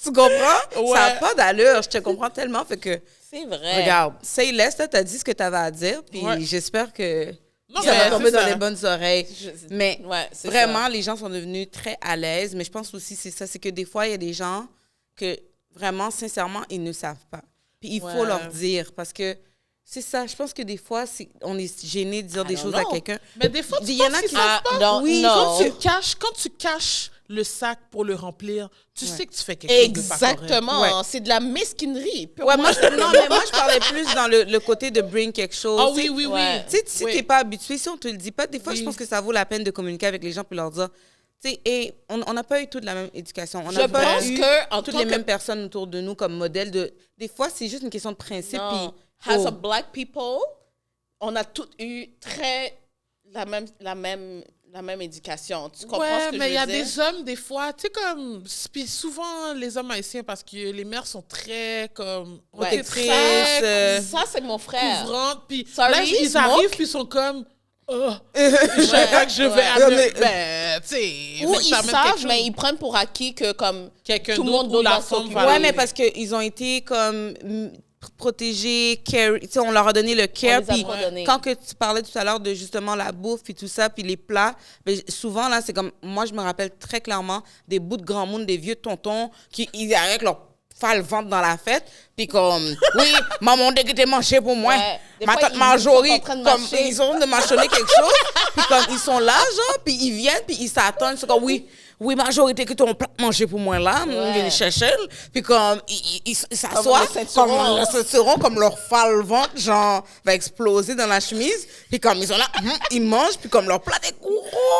Tu comprends? Ouais. Ça n'a pas d'allure. Je te comprends tellement. Fait que, C'est vrai. regarde, say less, là, t'as dit ce que t'avais à dire, puis Ouais. j'espère que Non, ça mais va tomber c'est dans ça. les bonnes oreilles. Mais Ouais, c'est vraiment, les gens sont devenus très à l'aise. Mais je pense aussi, c'est ça, c'est que des fois, il y a des gens que vraiment, sincèrement, ils ne savent pas. Puis il faut Ouais. leur dire parce que c'est ça. Je pense que des fois, on est gêné de dire des choses à quelqu'un. Mais des fois, tu Il y en penses a qu'ils qui savent pas. non, Oui, non. Quand tu caches le sac pour le remplir, tu sais que tu fais quelque chose de pas correct. Exactement. Ouais. C'est de la mesquinerie. Ouais, moi, je parlais plus dans le côté de bring quelque chose. Ah oui, oui, oui. Ouais. Tu sais, si Oui. t'es pas habitué, si on te le dit pas, des fois, je Oui. pense que ça vaut la peine de communiquer avec les gens puis leur dire, tu sais, et on n'a pas eu toute la même éducation. On Je n'a pas pense eu que, en toutes tant les que- mêmes personnes autour de nous comme modèle de. Des fois, c'est juste une question de principe. Non. Puis, As a black people, on a toutes eu la même éducation. Tu comprends ce Ouais, que mais je il y a veux dire? des hommes, des fois, tu sais, comme. Puis souvent, les hommes haïtiens, parce que les mères sont très, comme. Ouais. protectrices, très Ça, c'est mon frère. couvrantes. Puis Sorry, là, ils smoke. arrivent, puis ils sont comme. Oh, je sais pas que je vais ouais. amener. Ben, tu sais. Ou mais ils ça amène quelque savent, chose. mais ils prennent pour acquis que comme Quelqu'un tout le monde d'autre ou doit la femme s'occuper. va ouais, aller. mais parce qu'ils ont été comme protégés, care, tu sais, on leur a donné le care. les a Puis pas donnés. quand que tu parlais tout à l'heure de justement la bouffe puis tout ça, puis les plats, ben, souvent là, c'est comme, moi je me rappelle très clairement des bouts de grand monde, des vieux tontons qui ils arrivent avec leur le ventre dans la fête, puis comme, oui, maman, dès que t'es mangé pour moi, Ouais. Des ma fois, tante ils Marjorie, sont en train de comme, mâcher. ils ont de mâchonner quelque chose, puis comme, ils sont là, genre, puis ils viennent, puis ils s'attendent, c'est comme, oui, majorité que ton plat manger pour moi là, Ouais. viens chercher, puis comme, ils s'assoient, le ceinturon. comme le ceinturon, comme leur le ventre, genre, va exploser dans la chemise, puis comme, ils sont là, ils mangent, puis comme leur plat est gros.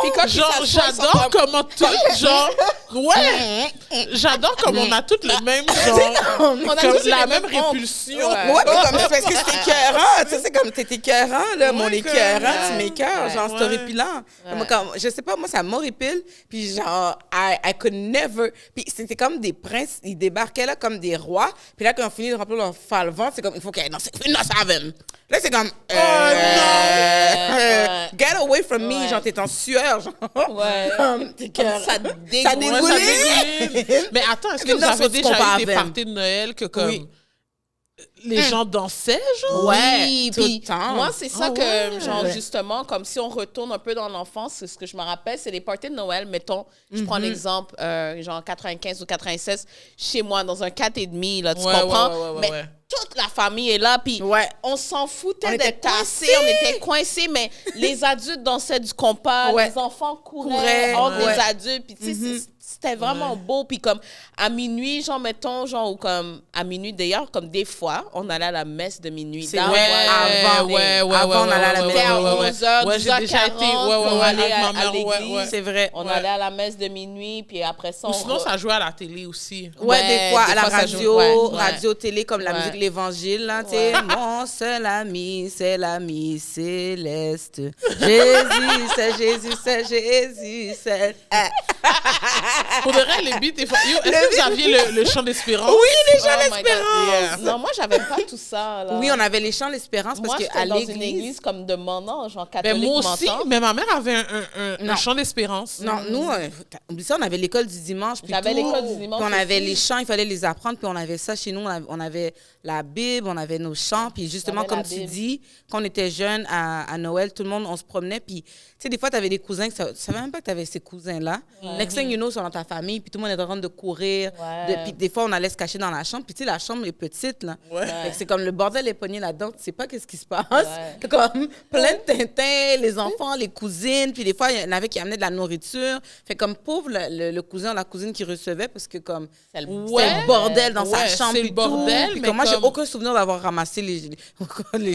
Puis quand ils Genre, s'assoient, ils sont j'adore comme- comment tout, genre, ouais, j'adore comme on a toutes le même, genre, On a comme tous la les même mêmes hontes. répulsion. Ouais. Ouais, mais comme c'est parce que c'est écœurant, tu sais, c'est comme t'es écœurant, là, mon Ouais, écœurant, comme- tu m'écœures, Ouais. genre, c'est Ouais. horripilant. Moi, je sais pas, moi, ça m'horripile, puis genre, I could never, puis c'était comme des princes, ils débarquaient là comme des rois, puis là, quand on finit de remplir leur falvant, c'est comme, il faut qu'elle, non, c'est une savane. Là, c'est comme, get away from me, Ouais. genre, t'es en sueur, genre. Ouais. T'es Comme écœurant. ça Ça dégouline. Ouais, ça dégouline. dégouline. Mais attends, est-ce que Que vous dans avez ce déjà compas eu des avec. parties de Noël que comme Oui. les gens dansaient, genre? Oui, tout le puis temps. moi, c'est ça Ah que, ouais. genre, Ouais. justement, comme si on retourne un peu dans l'enfance, c'est ce que je me rappelle, c'est les parties de Noël, mettons, je prends l'exemple, genre 95 ou 96, chez moi, dans un 4,5, là, tu Ouais, comprends? ouais, Mais ouais. toute la famille est là, puis Ouais. on s'en foutait On était d'être tassés, coincés. on était coincés, mais les adultes dansaient du compas, Ouais. les enfants couraient Couraient, entre ouais. les adultes, puis tu sais, c'était vraiment beau, puis comme à minuit, genre, mettons, genre, ou comme à minuit d'ailleurs, comme des fois, on allait à la messe de minuit. C'est Dans vrai, Guadeloupe. avant, on allait à la messe. C'était à ouais, ouais. 11h, Ouais, j'ai déjà été, 12h40, ouais, on ouais, allait avec ma à mère, ouais, l'église. ouais. C'est vrai. On Ouais. allait à la messe de minuit, puis après ça, Ou on sinon, ça jouait à la télé aussi. Ouais, des fois, à la ça joue. radio, Ouais, ouais. radio, télé, comme la Ouais. musique de l'Évangile, là, tu sais. Ouais. Mon seul ami, c'est l'ami céleste. Jésus, c'est Jésus, c'est Jésus, c'est... Ah. Pour de vrai, les beats, des fois- Yo, est-ce que vous aviez le chant d'espérance? Oui, les gens Oh my God. l'espérance. Yeah. Non, moi, j'avais pas tout ça, là. Oui, on avait les chants l'espérance Moi, parce j'étais qu'à dans une l'église... église comme de mon âge, genre Ben, catholique, moi aussi, m'entends. mais ma mère avait un Non. chant d'espérance. Non, nous, oublie ça, on avait l'école du dimanche. puis J'avais tout. l'école du dimanche Puis on avait aussi. les chants, il fallait les apprendre. Puis on avait ça chez nous. On avait la Bible, on avait nos chants. Puis justement, J'avais comme la tu Bible. dis, quand on était jeunes à Noël, tout le monde, on se promenait. Puis, tu sais, des fois, tu avais des cousins, tu savais même pas que tu avais ces cousins-là. Next thing you know, ils sont dans ta famille. Puis tout le monde est en train de courir. Ouais. Puis des fois, on allait se cacher dans la chambre. Puis tu sais, la chambre est petite, là. Ouais. Fait que c'est comme le bordel est pogné là-dedans. Tu sais pas qu'est-ce qui se passe. Ouais. C'est comme plein de Tintins, les enfants, les cousines. Puis des fois, il y en avait qui amenaient de la nourriture. Fait comme pauvre le cousin ou la cousine qui recevait parce que comme C'est le c'était le bordel dans sa Ouais, chambre. c'est puis le bordel, tout. Puis mais comme moi, j'ai comme- aucun souvenir d'avoir ramassé les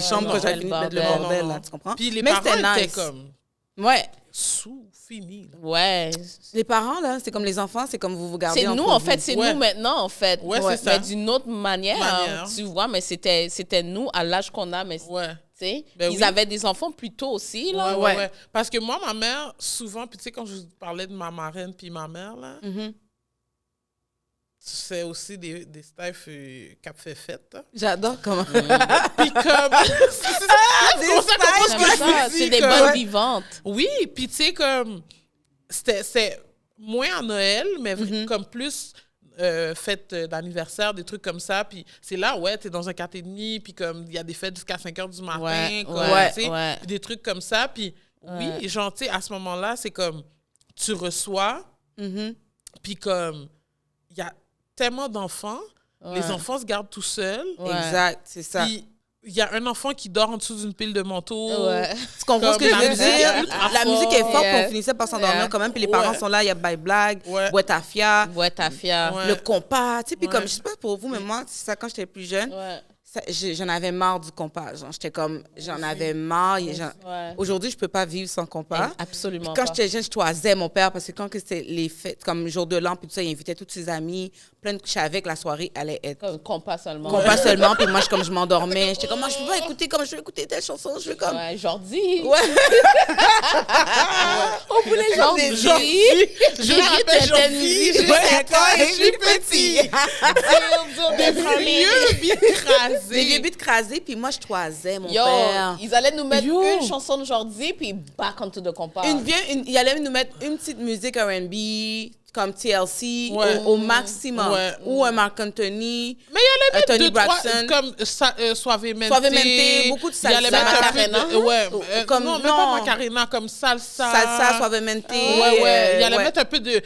chambres non, quand j'avais le fini de mettre le bordel. bordel, Non, là, non. tu comprends? Puis les Mais parents c'était étaient nice. comme Ouais. sous, finis. là. Ouais. Les parents, là, c'est comme les enfants, c'est comme vous gardez C'est nous, entre en vous. fait, c'est Ouais. nous maintenant, en fait. Ouais, c'est ça. Mais d'une autre manière, tu vois, mais c'était nous à l'âge qu'on a, mais Ouais. tu sais, Ben ils oui. avaient des enfants plus tôt aussi, là. Ouais. Parce que moi, ma mère, souvent, puis tu sais, quand je vous parlais de ma marraine puis ma mère, là, Mhm. c'est aussi des staffs cap fait fête. là. J'adore comment... Puis comme... c'est pour ça qu'on pense J'aime que ça, je c'est dis des que- bonnes vivantes. Oui, puis tu sais, comme... C'est moins à Noël, mais comme plus fête d'anniversaire, des trucs comme ça. Puis c'est là, ouais, t'es dans un 4,5, puis comme il y a des fêtes jusqu'à 5 h du matin, Ouais, comme, ouais, tu sais, ouais. puis des trucs comme ça. Puis oui, genre, tu sais, à ce moment-là, c'est comme, tu reçois, Mhm. puis comme, il y a tellement d'enfants, les enfants se gardent tout seuls. Ouais. Exact, c'est ça. Puis, il y a un enfant qui dort en dessous d'une pile de manteaux. Ouais. Tu comprends ce que je Comme la veux musique dire? est ultra La musique est forte, Yeah. puis on finissait par s'endormir Yeah. quand même. Puis les parents Ouais. sont là, il y a Bye Blague, Ouais. Boetafia, Ouais, ta fière. Ouais. le compas. Tu sais, puis Ouais. comme, je sais pas pour vous, mais moi, c'est ça, quand j'étais plus jeune, Ouais. j'en avais marre du compas. Genre, j'étais comme, j'en avais marre. Ouais. Aujourd'hui, je peux pas vivre sans compas. Absolument Quand pas. j'étais jeune, je choisais mon père parce que quand que c'était les fêtes, comme jour de l'an, puis tout ça, il invitait tous ses amis. Je savais que la soirée allait être Comme compas seulement. compas seulement. Puis moi, je m'endormais. J'étais comme, moi, je peux pas écouter comme je veux écouter telle chanson. Je veux comme. Ouais, Jordi. Ouais. On voulait Jordi. Je me rappelle Jean-Philippe. Je sais quand je suis petit. Des vieux bits Des crasés. vieux beats crasés, puis moi, je choisais mon Yo, père. ils allaient nous mettre Yo. une chanson de Jordi, puis back onto the compas. Il allait nous mettre une petite musique R&B, comme TLC, Ouais. au maximum. Ouais. Ou un Marc Anthony. Mais il y allait mettre Tony deux, trois, Braxton. comme Suavemente. Suavemente, beaucoup de Il allait salsa. mettre un peu Macarena. de- ouais, Comme- non, même non. pas Macarena, comme salsa. Salsa, Suavemente. Ouais. Il allait ouais. mettre un peu de...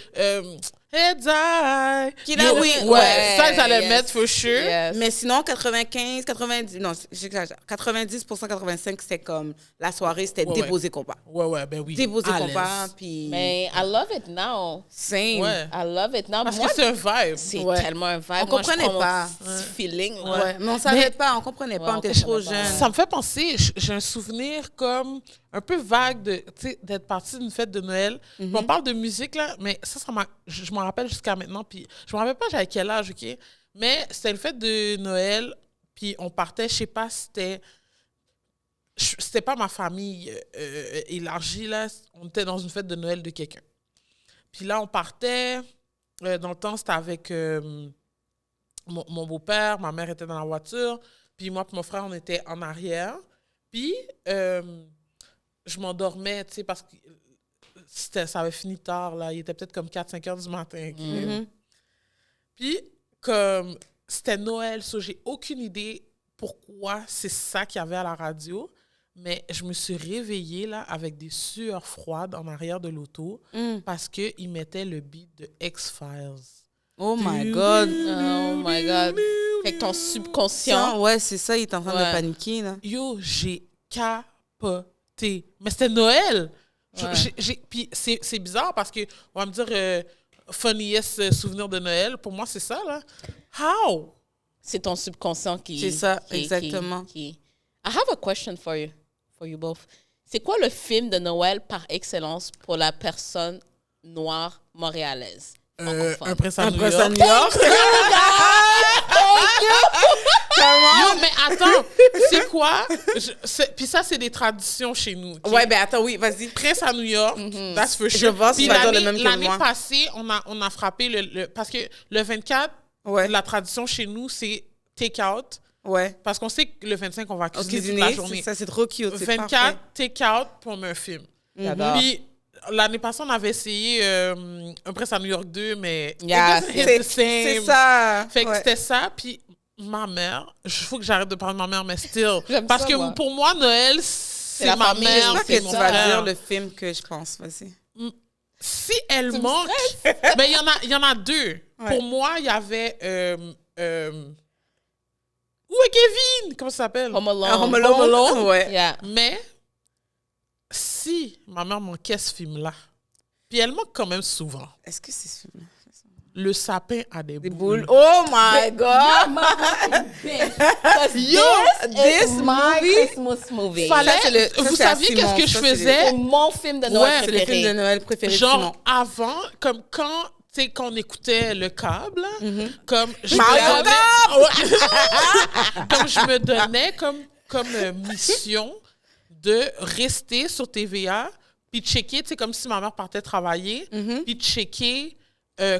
Heads high. Qu'il a, Yo, oui, ouais. ouais. Ça, ils allaient Yes. mettre for sure. Yes. Mais sinon, 95, 90, non, j'exagère. 90%, 85, c'était comme la soirée, c'était Ouais, déposer compas. Ouais, ben oui. Déposer À compas, l'aise. puis. Mais I love it now. Same. Ouais. I love it now. Parce Moi, que c'est un vibe. c'est Ouais. tellement un vibe. On Moi, comprenait je prends mon pas. petit feeling. là. Ouais. Mais on savait pas, on comprenait pas, Ouais, on on était comprenait trop pas. jeunes. Ça me fait penser, j'ai un souvenir comme un peu vague de, tu sais, d'être partie d'une fête de Noël. Puis on parle de musique, là, mais ça je m'en rappelle jusqu'à maintenant. Puis je me rappelle pas j'avais quel âge, OK? Mais c'était une fête de Noël, puis on partait, je sais pas, c'était pas ma famille élargie, là. On était dans une fête de Noël de quelqu'un. Puis là, on partait, dans le temps, c'était avec mon beau-père, ma mère était dans la voiture, puis moi et mon frère, on était en arrière. Puis, je m'endormais, tu sais, parce que ça avait fini tard, là. Il était peut-être comme 4-5 heures du matin. OK? Puis, comme c'était Noël, so, j'ai aucune idée pourquoi c'est ça qu'il y avait à la radio, mais je me suis réveillée, là, avec des sueurs froides en arrière de l'auto parce qu'ils mettaient le beat de X-Files. Oh my God. Oh my God. Fait que ton subconscient. Ouais, c'est ça, il est en train Ouais. de paniquer, là. Yo, j'ai capoté. Mais c'était Noël. Ouais. Puis c'est bizarre parce que on va me dire funniest souvenir de Noël. Pour moi, c'est ça, là. How? C'est ton subconscient qui... C'est ça, exactement. I have a question for you both. C'est quoi le film de Noël par excellence pour la personne noire montréalaise? Un prince à Un New prince York. à New York. Yo, mais attends, c'est quoi? Puis ça, c'est des traditions chez nous. OK? Ouais, ben attends, oui, vas-y. Prince à New York, that's for sure. Je vois si Puis tu vas dire le même que l'année moi. passée, on a frappé parce que le 24, Ouais. la tradition chez nous, c'est take-out. Ouais. Parce qu'on sait que le 25, on va Au cuisiner toute cuisiner, la journée. ça, c'est trop cute. C'est 24, parfait. take-out, puis on met un film. J'adore. Puis l'année passée, on avait essayé Un prince à New York 2, mais Yeah, it doesn't hit the C'est same. ça. Fait que Ouais. c'était ça, puis ma mère, il faut que j'arrête de parler de ma mère, mais still. J'aime Parce ça, que moi. pour moi, Noël, c'est la ma famille, mère, J'espère c'est que mon tu vas frère. dire le film que je pense. Vas-y. Si elle manque, ben il y en a deux. Ouais. Pour moi, il y avait où est Kevin? Comment ça s'appelle? Home Alone. Home Alone. Ouais. Yeah. Mais si ma mère manquait ce film-là, puis elle manque quand même souvent, Est-ce que c'est ce film-là? le sapin a des Des boules. boules. Oh my God! Yo, this my movie- Christmas movie. Fallait- Ça, c'est le- ça, vous c'est à saviez Simon, qu'est-ce que je ça, c'est faisais? C'est mon film de Noël Ouais, C'est le préféré. film de Noël préféré de Genre, Simon. avant, comme quand, tu sais, quand on écoutait le câble, comme je Mario me donnais, Ouais. comme je me donnais comme mission de rester sur TVA puis de checker, tu sais, comme si ma mère partait travailler, puis de checker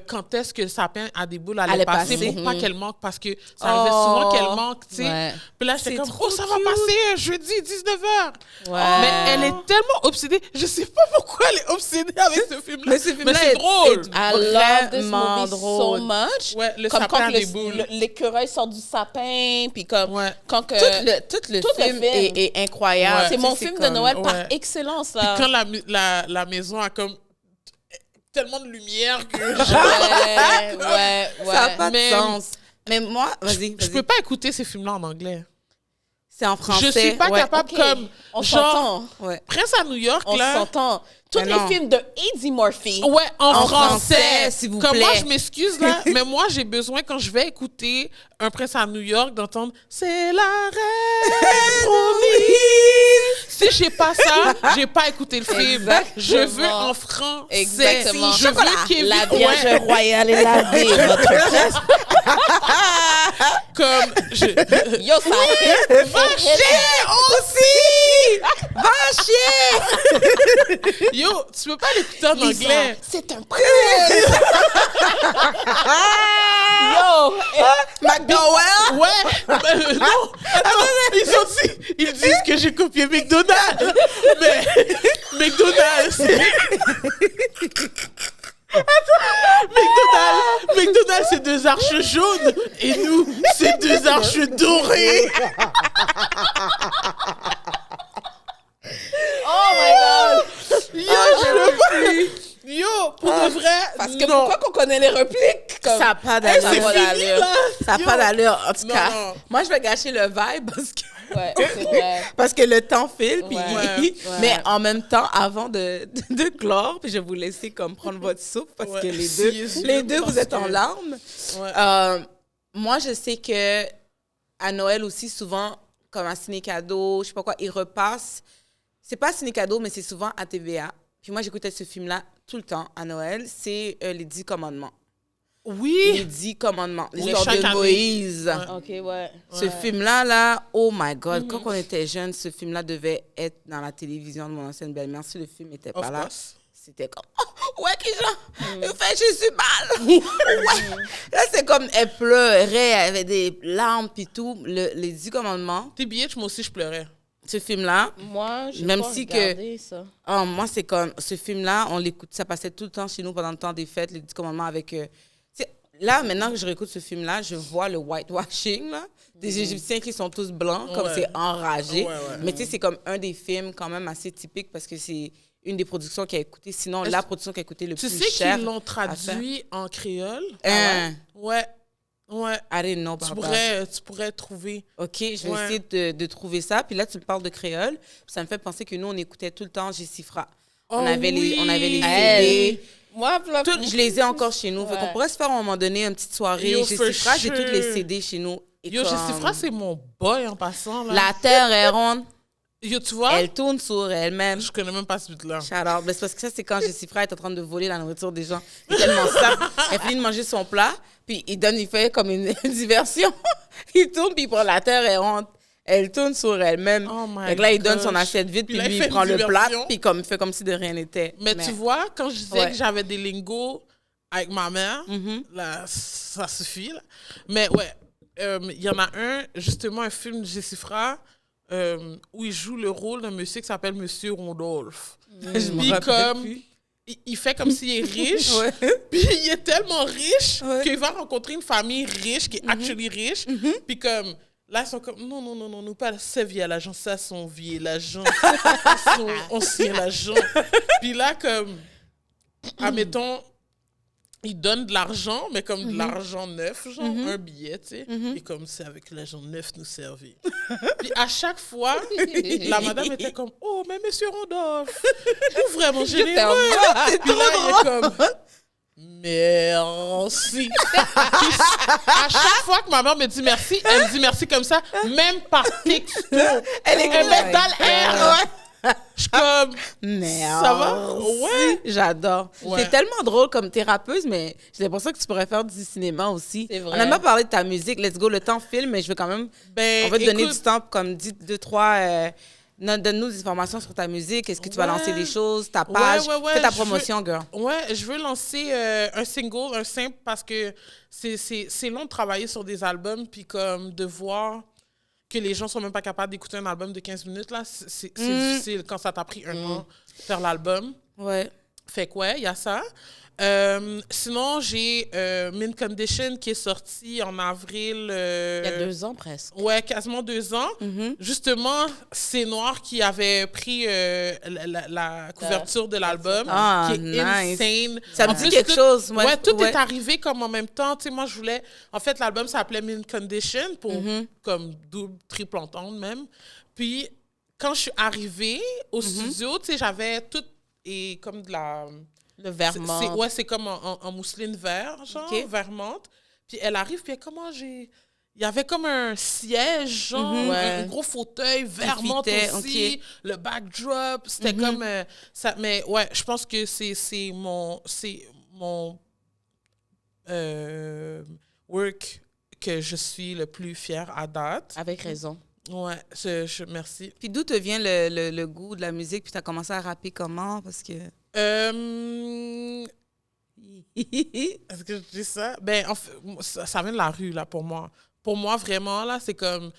quand est-ce que le sapin à des boules allait passer pour pas qu'elle manque, parce que ça arrivait souvent qu'elle manque, tu sais. Ouais. Puis là, j'étais C'est comme, trop oh, ça va cute. passer jeudi, 19h. Ouais. Mais elle est tellement obsédée. Je sais pas pourquoi elle est obsédée avec ce film-là. Mais ce film-là c'est est- drôle. I love this Vraiment movie drôle. so much. Ouais, le comme sapin quand à des boules. l'écureuil sort du sapin, puis comme Ouais. quand que Tout le tout le film film. est incroyable. Ouais. c'est Tu sais, mon film de comme- Noël par ouais. excellence Puis là. quand la maison a comme tellement de lumière que Ouais, ouais, ouais. Ça n'a pas Mais- de sens. Mais moi, vas-y. Je peux pas écouter ces films-là en anglais. C'est en français. Je suis pas capable Ok. comme On genre s'entend. Ouais. Prince à New York On là. s'entend. Tous Mais les non. films de Eddie Murphy. Ouais, en En français, français, s'il vous comme plaît. moi, je m'excuse là, mais moi, j'ai besoin, quand je vais écouter Un Prince à New York, d'entendre « C'est la reine promise ». Si j'ai pas ça, j'ai pas écouté le film. Exactement. Je veux en français. Exactement. Je veux Kevin... La Vierge Ouais, royale est lavée, votre place. comme... Yo, ça Va chier aussi! Va chier! Yo, tu peux pas l'écouter en anglais. C'est un prince. Yo, McDowell! Ouais, non, ils disent que j'ai copié McDonald's, mais McDonald's, McDonald's, c'est 2 arches jaunes et nous, c'est 2 arches dorées. oh my God. Yo, pour de vrai, Parce que non. pourquoi qu'on connaît les répliques? Comme... Ça n'a pas Hey, d'allure. c'est pas fini, d'allure. là. Ça n'a Yo. pas d'allure. En tout Non, cas, non. moi, je vais gâcher le vibe parce que... Ouais, c'est vrai. Parce que le temps file, puis Ouais. mais en même temps, avant de clore, puis je vais vous laisser comme prendre votre soupe parce Ouais. que les Si, deux, si, les deux parce vous êtes en que- larmes. Ouais. Moi, je sais que à Noël aussi, souvent, comme un ciné-cadeau, je sais pas quoi, ils repassent. C'est pas ciné-cadeau, mais c'est souvent à TVA. Puis moi, j'écoutais ce film-là tout le temps à Noël. C'est Les 10 commandements. Les Oui, 10 commandements. Oui, L'histoire chaque de année. Moïse. Ouais. OK, ouais. Ce film-là, oh my God, quand on était jeunes, ce film-là devait être dans la télévision de mon ancienne belle-mère. Si le film n'était pas of là, course. c'était comme « Ouais, Kisha, il fait Jésus mal! » Ouais! Là, c'est comme, elle pleurait, elle avait des larmes puis tout. Les 10 commandements, TBH, moi aussi, je pleurais. ce film-là, Moi, j'ai Même pas si que- regardé ça. moi, c'est comme, ce film-là, on l'écoute, ça passait tout le temps chez nous pendant le temps des fêtes, les 10 commandements avec... tu sais, là, maintenant que je réécoute ce film-là, je vois le whitewashing, là, des Égyptiens qui sont tous blancs, comme Ouais. c'est enragé. Ouais, ouais. Mais tu sais, c'est comme un des films quand même assez typiques parce que c'est une des productions qui a écouté, sinon la production qui a coûté le Tu plus sais cher. qu'ils l'ont à traduit en créole? Hein? Ouais. Ouais. I didn't know Tu about that. pourrais trouver. OK, je vais Ouais. essayer de trouver ça. Puis là, tu me parles de créole. Puis ça me fait penser que nous, on écoutait tout le temps Jessifra. on Oh avait oui. les Elle. CD. Moi, Je les ai encore chez nous. Fait Ouais. qu'on pourrait se faire à un moment donné une petite soirée. Yo, Jessifra, for j'ai sure. toutes les CD chez nous. Et Yo, comme, Jessifra, c'est mon boy en passant, là. La terre est ronde, Yo, tu vois? elle tourne sur elle-même. Je connais même pas ce but-là. Shout out. Mais c'est parce que ça, c'est quand Jessifra est en train de voler la nourriture des gens. Il est tellement ça. Elle finit de manger son plat, puis il fait comme une diversion. Il tourne, puis il prend la terre et ronde. Elle tourne sur elle-même. Oh my Fait que là, il donne gosh. son assiette vide, Puis puis là, il lui, fait il prend une le plat, diversion. puis comme, il fait comme si de rien n'était. Mais tu vois, quand je disais Ouais. que j'avais des lingots avec ma mère, Mhm. là, ça suffit, là. Mais ouais, il y en a un, justement, un film de Jessifra, où il joue le rôle d'un monsieur qui s'appelle Monsieur Rondolph. Je me Puis rappelle comme, plus. il fait comme s'il est riche, Ouais. puis il est tellement riche Ouais. qu'il va rencontrer une famille riche, qui est actually riche, puis comme... Là, ils sont comme, non, nous pas ça via l'argent, ça, son vieux l'argent, son ancien l'argent. Puis là, comme, admettons, ils donnent de l'argent, mais comme de l'argent neuf, genre un billet, tu sais. Et comme c'est avec l'argent neuf nous servir. Puis à chaque fois, la madame était comme, oh, mais monsieur Randolph, vous vraiment généreux. Puis là, il est comme, merci. Puis à chaque fois que ma mère me dit merci, elle me dit merci comme ça, même par texto. Elle est Elle met dans l'air. Ouais. Je suis comme, Merde. ça va? Ouais. J'adore. Ouais. C'est tellement drôle comme thérapeute, mais j'ai l'impression que tu pourrais faire du cinéma aussi. C'est vrai. On n'a pas parlé de ta musique. Let's go, le temps file, mais je veux quand même... Ben, on va te donner écoute, du temps, comme dis 2-3... donne-nous des informations sur ta musique. Est-ce que tu vas Ouais. lancer des choses, ta page? Ouais, Fais ta je promotion, girl. Ouais, je veux lancer un single, un simple, parce que c'est long de travailler sur des albums, puis comme de voir que les gens sont même pas capables d'écouter un album de 15 minutes, là, c'est difficile quand ça t'a pris un an de faire l'album. Ouais. Fait que ouais, il y a ça. Sinon, j'ai Mint Condition qui est sorti en avril. Il y a 2 ans presque. Ouais, quasiment 2 ans. Justement, c'est Noir qui avait pris la couverture de l'album, qui est nice. insane. Ça me dit quelque chose. Ouais, tout est arrivé comme en même temps. Tu sais, moi, je voulais... En fait, l'album s'appelait Mint Condition pour comme double, triple entendre même. Puis, quand je suis arrivée au studio, tu sais, j'avais tout et comme de la... Le vermont. Ouais, c'est comme en mousseline vert, genre, vermente. Puis elle arrive, puis elle, comment j'ai... Il y avait comme un siège, genre, un gros fauteuil vermont aussi, le backdrop, c'était comme... ça, mais ouais, je pense que c'est mon work que je suis le plus fière à date. Avec raison. Ouais, merci. Puis d'où te vient le goût de la musique? Puis tu as commencé à rapper comment? Parce que... Est-ce que je dis ça? Ben, en fait, ça vient de la rue, là, pour moi. Pour moi, vraiment, là, c'est comme,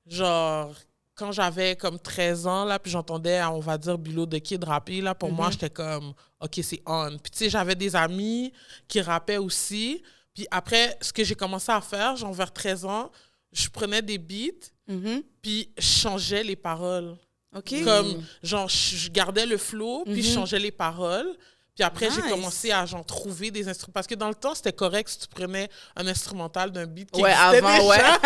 genre, quand j'avais comme 13 ans, là, puis j'entendais, on va dire, Bilo de Kid rapper, là, pour moi, j'étais comme, OK, c'est on. Puis, tu sais, j'avais des amis qui rappaient aussi. Puis après, ce que j'ai commencé à faire, genre, vers 13 ans, je prenais des beats, puis je changeais les paroles. OK. Comme, genre, je gardais le flow, puis je changeais les paroles. Puis après, j'ai commencé à, genre, trouver des instruments. Parce que dans le temps, c'était correct si tu prenais un instrumental d'un beat qui existait déjà.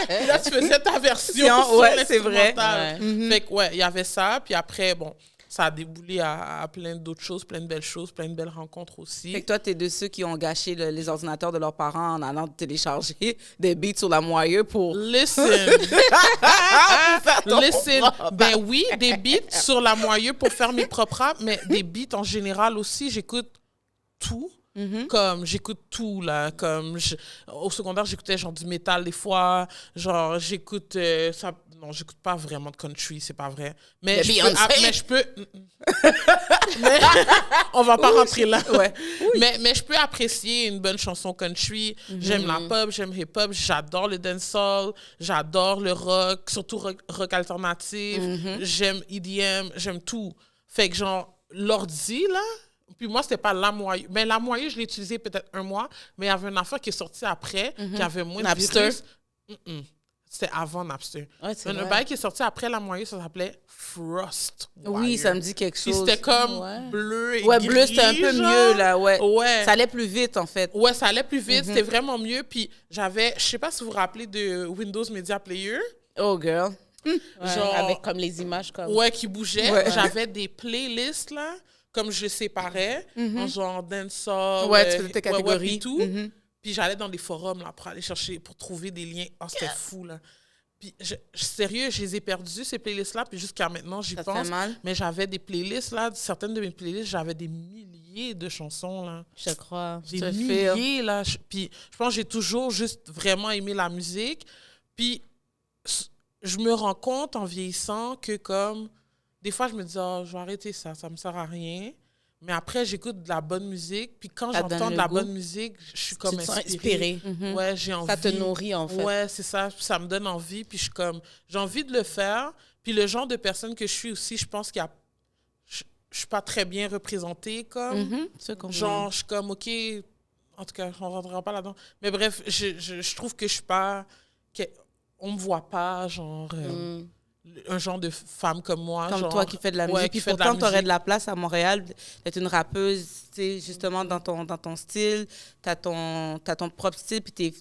Puis là, tu faisais ta version sur l'instrumental. C'est vrai. Fait que, ouais, il y avait ça. Puis après, bon, ça a déboulé à plein d'autres choses, plein de belles rencontres aussi. Fait que toi, t'es de ceux qui ont gâché les ordinateurs de leurs parents en allant télécharger des beats sur la moyeu pour... Listen. Ben oui, des beats sur la moyeu pour faire mes propres rap, mais des beats en général aussi, j'écoute tout. Comme j'écoute tout là, comme au secondaire j'écoutais genre du métal des fois, genre j'écoute ça, non j'écoute pas vraiment de country, c'est pas vrai, mais je peux mais, on va pas rentrer là, mais je peux apprécier une bonne chanson country. J'aime la pop, j'aime hip hop, j'adore le dancehall, j'adore le rock, surtout rock alternatif, j'aime EDM, j'aime tout. Fait que genre l'ordi là. Puis moi, c'était pas la moyeu. Mais la moyeu, je l'ai utilisé peut-être 1 mois, mais il y avait une affaire qui est sortie après, qui avait moins de virus. C'était avant Napster. Ouais, un bail qui est sorti après la moyeu, ça s'appelait Frost. Oui, ça me dit quelque chose. Puis c'était comme bleu et gris. Bleu, c'était un peu mieux, là, ouais. Ça allait plus vite, en fait. Ouais, ça allait plus vite, c'était vraiment mieux. Puis j'avais, je sais pas si vous vous rappelez de Windows Media Player. Oh, girl. Genre, avec comme les images comme... Ouais, qui bougeaient. Ouais. J'avais des playlists, là, comme je séparais, en genre dancehall, tu faisais tes catégories. Et tout. Puis j'allais dans des forums là, pour aller chercher, pour trouver des liens. Oh, c'était fou, là. Puis, sérieux, je les ai perdus, ces playlists-là, puis jusqu'à maintenant, j'y pense. Ça fait mal. Mais j'avais des playlists, là, certaines de mes playlists, j'avais des milliers de chansons, là. Je crois. Des milliers, là. Puis je pense que j'ai toujours juste vraiment aimé la musique. Puis je me rends compte en vieillissant que comme... Des fois, je me dis, je vais arrêter ça me sert à rien. Mais après, j'écoute de la bonne musique. Puis quand j'entends de la bonne musique, je suis comme inspirée. Ouais, j'ai envie. Ça te nourrit, en fait. Ouais, c'est ça. Ça me donne envie. Puis je suis comme, j'ai envie de le faire. Puis le genre de personne que je suis aussi, je pense qu'il y a... Je suis pas très bien représentée, comme. Genre, je suis comme, OK... En tout cas, on ne rentrera pas là-dedans. Mais bref, je trouve que je suis pas... On me voit pas, genre... un genre de femme comme moi. Comme genre, toi qui fait de la musique. Puis pourtant, tu aurais de la place à Montréal d'être une rappeuse, tu sais, justement, dans ton style. Tu as ton propre style. Puis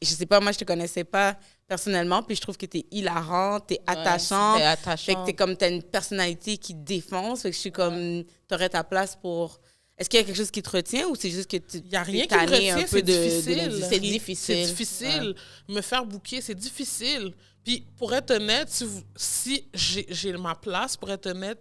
je sais pas, moi, je te connaissais pas personnellement. Puis je trouve que tu es hilarante, tu es attachante. Fait que t'as une personnalité qui défonce. Fait que je suis comme, tu aurais ta place pour... Est-ce qu'il y a quelque chose qui te retient ou c'est juste que tu Il n'y a rien qui me retient, c'est difficile. C'est difficile. C'est difficile. Me faire booker, c'est difficile. Puis, pour être honnête, si j'ai ma place, pour être honnête,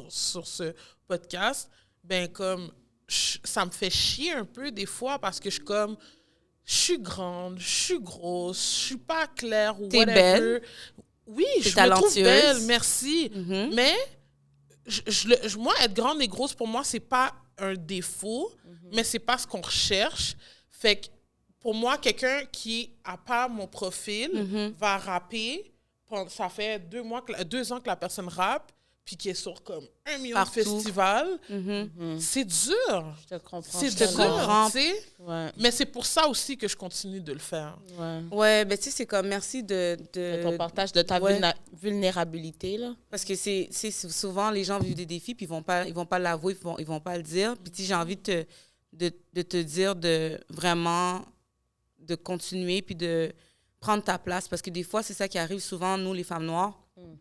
sur ce podcast, ben comme, ça me fait chier un peu des fois parce que je suis grande, je suis grosse, je suis pas claire ou whatever. T'es belle. Oui, je me trouve belle, merci. Mais, moi, être grande et grosse, pour moi, c'est pas un défaut, mais c'est pas ce qu'on recherche. Fait que, pour moi, quelqu'un qui n'a pas mon profil va rapper. Ça fait 2 ans que la personne rappe. puis qui est sur comme 1 million Partout. de festivals, Mm-hmm. c'est dur. Je te comprends. C'est Je te dur, comprends. tu sais. Ouais, Mais c'est pour ça aussi que je continue de le faire. ouais. Ouais, ben tu sais, c'est comme merci De ton partage, de ta ouais. vulnérabilité, là. Parce que c'est souvent, les gens vivent des défis, puis ils vont pas l'avouer, ils vont pas le dire. Puis tu sais, j'ai envie de te dire de vraiment de continuer, puis de prendre ta place. Parce que des fois, c'est ça qui arrive souvent, nous, les femmes noires.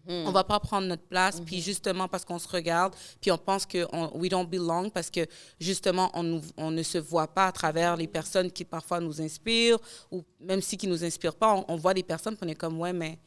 On va pas prendre notre place, puis justement parce qu'on se regarde, puis on pense que we don't belong, parce que justement, on ne se voit pas à travers les personnes qui parfois nous inspirent, ou même si qui nous inspirent pas, on voit des personnes, puis on est comme, ouais, mais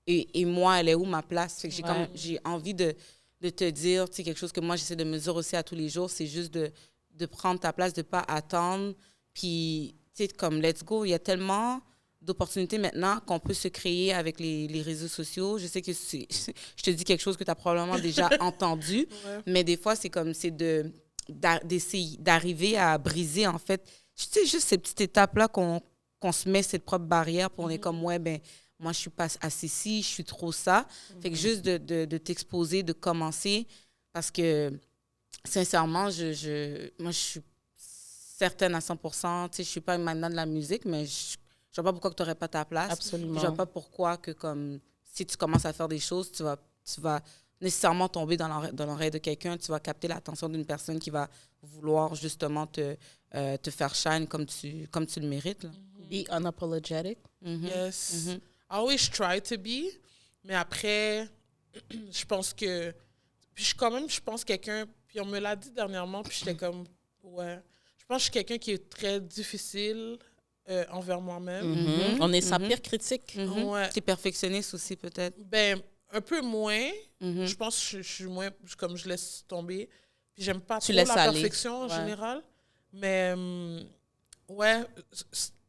et moi, elle est où ma place? Fait que j'ai envie de te dire, tu sais, quelque chose que moi, j'essaie de me dire aussi à tous les jours, c'est juste de prendre ta place, de pas attendre, puis, tu sais, comme, let's go, il y a tellement d'opportunités maintenant qu'on peut se créer avec les réseaux sociaux. Je sais que je te dis quelque chose que tu as probablement déjà entendu, mais des fois, c'est d'essayer d'arriver à briser, en fait, tu sais, juste ces petites étapes-là qu'on se met cette propre barrière, pour on est comme, ouais, ben moi, je suis pas assez ci, je suis trop ça. Fait que juste de t'exposer, de commencer, parce que, sincèrement, moi, je suis certaine à 100%, tu sais, je suis pas une maintenant de la musique, mais je vois pas pourquoi tu n'aurais pas ta place. Absolument. Je vois pas pourquoi que, comme, si tu commences à faire des choses, tu vas nécessairement tomber dans l'oreille de quelqu'un, tu vas capter l'attention d'une personne qui va vouloir justement te faire shine comme tu le mérites. Là. Be unapologetic. Yes. I always try to be, mais après, je pense que... Puis je pense quelqu'un... Puis on me l'a dit dernièrement, puis j'étais comme... Ouais. Je pense que je suis quelqu'un qui est très difficile envers moi-même. On est sa pire critique. Ouais. Tu es perfectionniste aussi, peut-être? Ben, un peu moins. Je pense que je suis moins... Comme je laisse tomber. Puis j'aime pas trop la perfection en général. Mais, ouais,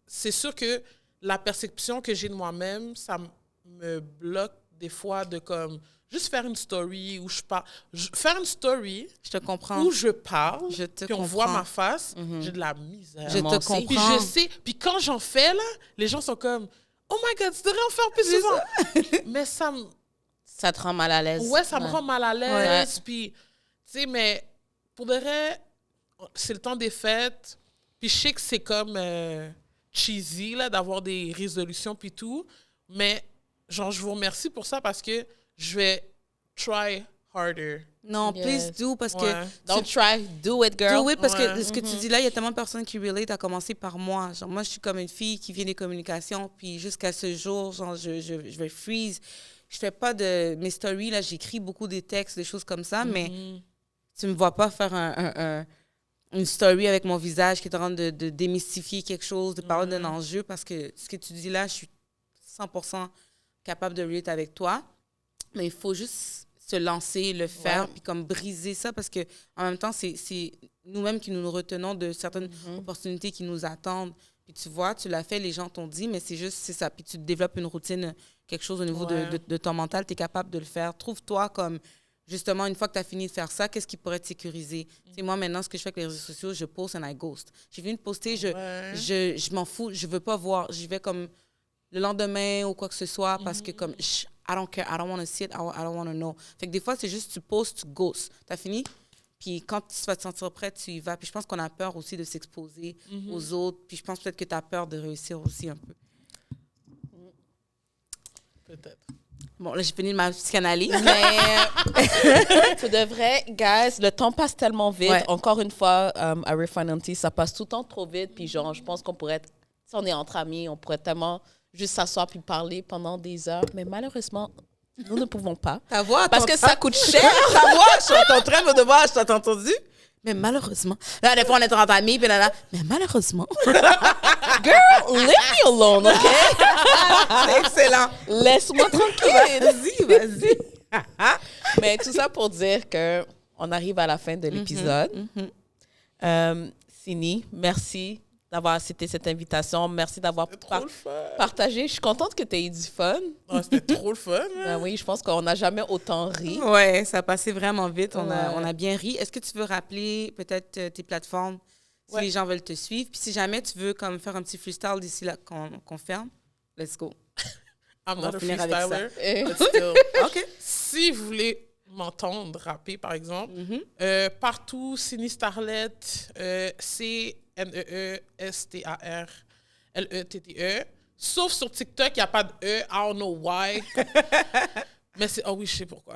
c'est sûr que la perception que j'ai de moi-même, ça me bloque des fois de comme... Juste faire une story où je parle. Faire une story. Je te comprends. Où je parle. Je te puis on comprends. voit ma face. J'ai de la misère. Je te comprends. Puis je sais. Puis quand j'en fais, là, les gens sont comme, oh my God, tu devrais en faire plus souvent. Mais ça me. Ça te rend mal à l'aise. Ouais, ça me rend mal à l'aise. Puis, tu sais, mais pour de vrai, c'est le temps des fêtes. Puis je sais que c'est comme cheesy, là, d'avoir des résolutions puis tout. Mais, genre, je vous remercie pour ça parce que je vais try harder. Non, please do, parce que... Don't try, do it, girl. Do it, parce que ce que tu dis là, il y a tellement de personnes qui relate, à commencer par moi. Genre, moi, je suis comme une fille qui vient des communications, puis jusqu'à ce jour, genre, je vais freeze. Je fais pas de mes stories, là, j'écris beaucoup des textes, des choses comme ça, mais tu me vois pas faire une story avec mon visage qui est en train de démystifier quelque chose, de parler d'un enjeu, parce que ce que tu dis là, je suis 100% capable de relate avec toi. Mais il faut juste se lancer, le faire, puis comme briser ça, parce que en même temps, c'est nous-mêmes qui nous retenons de certaines opportunités qui nous attendent. Puis tu vois, tu l'as fait, les gens t'ont dit, mais c'est ça. Puis tu développes une routine, quelque chose au niveau de ton mental, tu es capable de le faire. Trouve-toi comme, justement, une fois que tu as fini de faire ça, qu'est-ce qui pourrait te sécuriser? Tu sais, moi, maintenant, ce que je fais avec les réseaux sociaux, je poste and I ghost. J'ai fini de poster, je m'en fous, je veux pas voir. J'y vais comme le lendemain ou quoi que ce soit, parce que comme... I don't care, I don't want to see it, I don't want to know. Fait que des fois, c'est juste tu postes, tu ghost. T'as fini? Puis quand tu vas te sentir prêt, tu y vas. Puis je pense qu'on a peur aussi de s'exposer aux autres. Puis je pense peut-être que tu as peur de réussir aussi un peu. Peut-être. Bon, là, j'ai fini ma psychanalyse. Mais pour de vrai, guys, le temps passe tellement vite. Ouais. Encore une fois, à Refinanti, ça passe tout le temps trop vite. Puis genre, je pense qu'on pourrait être... Si on est entre amis, on pourrait tellement... juste s'asseoir puis parler pendant des heures. Mais malheureusement, nous ne pouvons pas. Ta voix, parce que ça coûte cher. Ta voix, je suis en train de me devoir, je t'ai entendu. Mais malheureusement. Là, des fois, on est entre amis, puis là, mais malheureusement. Girl, leave me alone, OK? C'est excellent. Laisse-moi tranquille. Vas-y. Mais tout ça pour dire qu'on arrive à la fin de l'épisode. Sini, merci d'avoir accepté cette invitation. Merci d'avoir partagé. Je suis contente que tu aies eu du fun. Oh, c'était trop le fun. Hein? Ben oui, je pense qu'on n'a jamais autant ri. Ouais, ça a passé vraiment vite. On Ouais. a bien ri. Est-ce que tu veux rappeler peut-être tes plateformes si les gens veulent te suivre? Puis si jamais tu veux comme faire un petit freestyle d'ici là qu'on ferme, let's go. I'm On va not a finir avec ça. freestyler, but still. OK. Si vous voulez m'entendre rapper, par exemple. Partout, Cindy Starlet, CNEESTARLETTE. Sauf sur TikTok, il n'y a pas de E. I don't know why. Mais c'est... Oh oui, je sais pourquoi.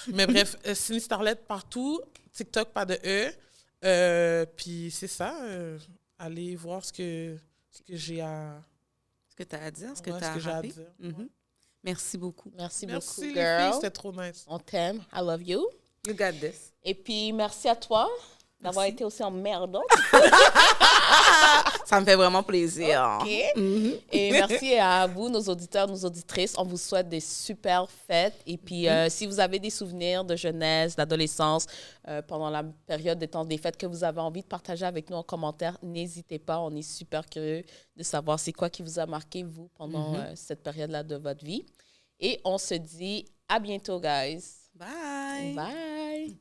Mais bref, Cindy Starlet partout. TikTok, pas de E. Puis c'est ça. Allez voir ce que j'ai à... Ce que tu as à dire, ce que Ouais, tu as à j'ai à rapper. dire. Merci beaucoup. Merci Merci beaucoup, les girl. filles, c'était trop nice. On t'aime. I love you. You got this. Et puis, merci à toi d'avoir été aussi emmerdante. Ça me fait vraiment plaisir. OK. Et merci à vous, nos auditeurs, nos auditrices. On vous souhaite des super fêtes. Et puis, si vous avez des souvenirs de jeunesse, d'adolescence, pendant la période des temps des fêtes que vous avez envie de partager avec nous en commentaire, n'hésitez pas. On est super curieux de savoir c'est quoi qui vous a marqué, vous, pendant cette période-là de votre vie. Et on se dit à bientôt, guys. Bye. Bye.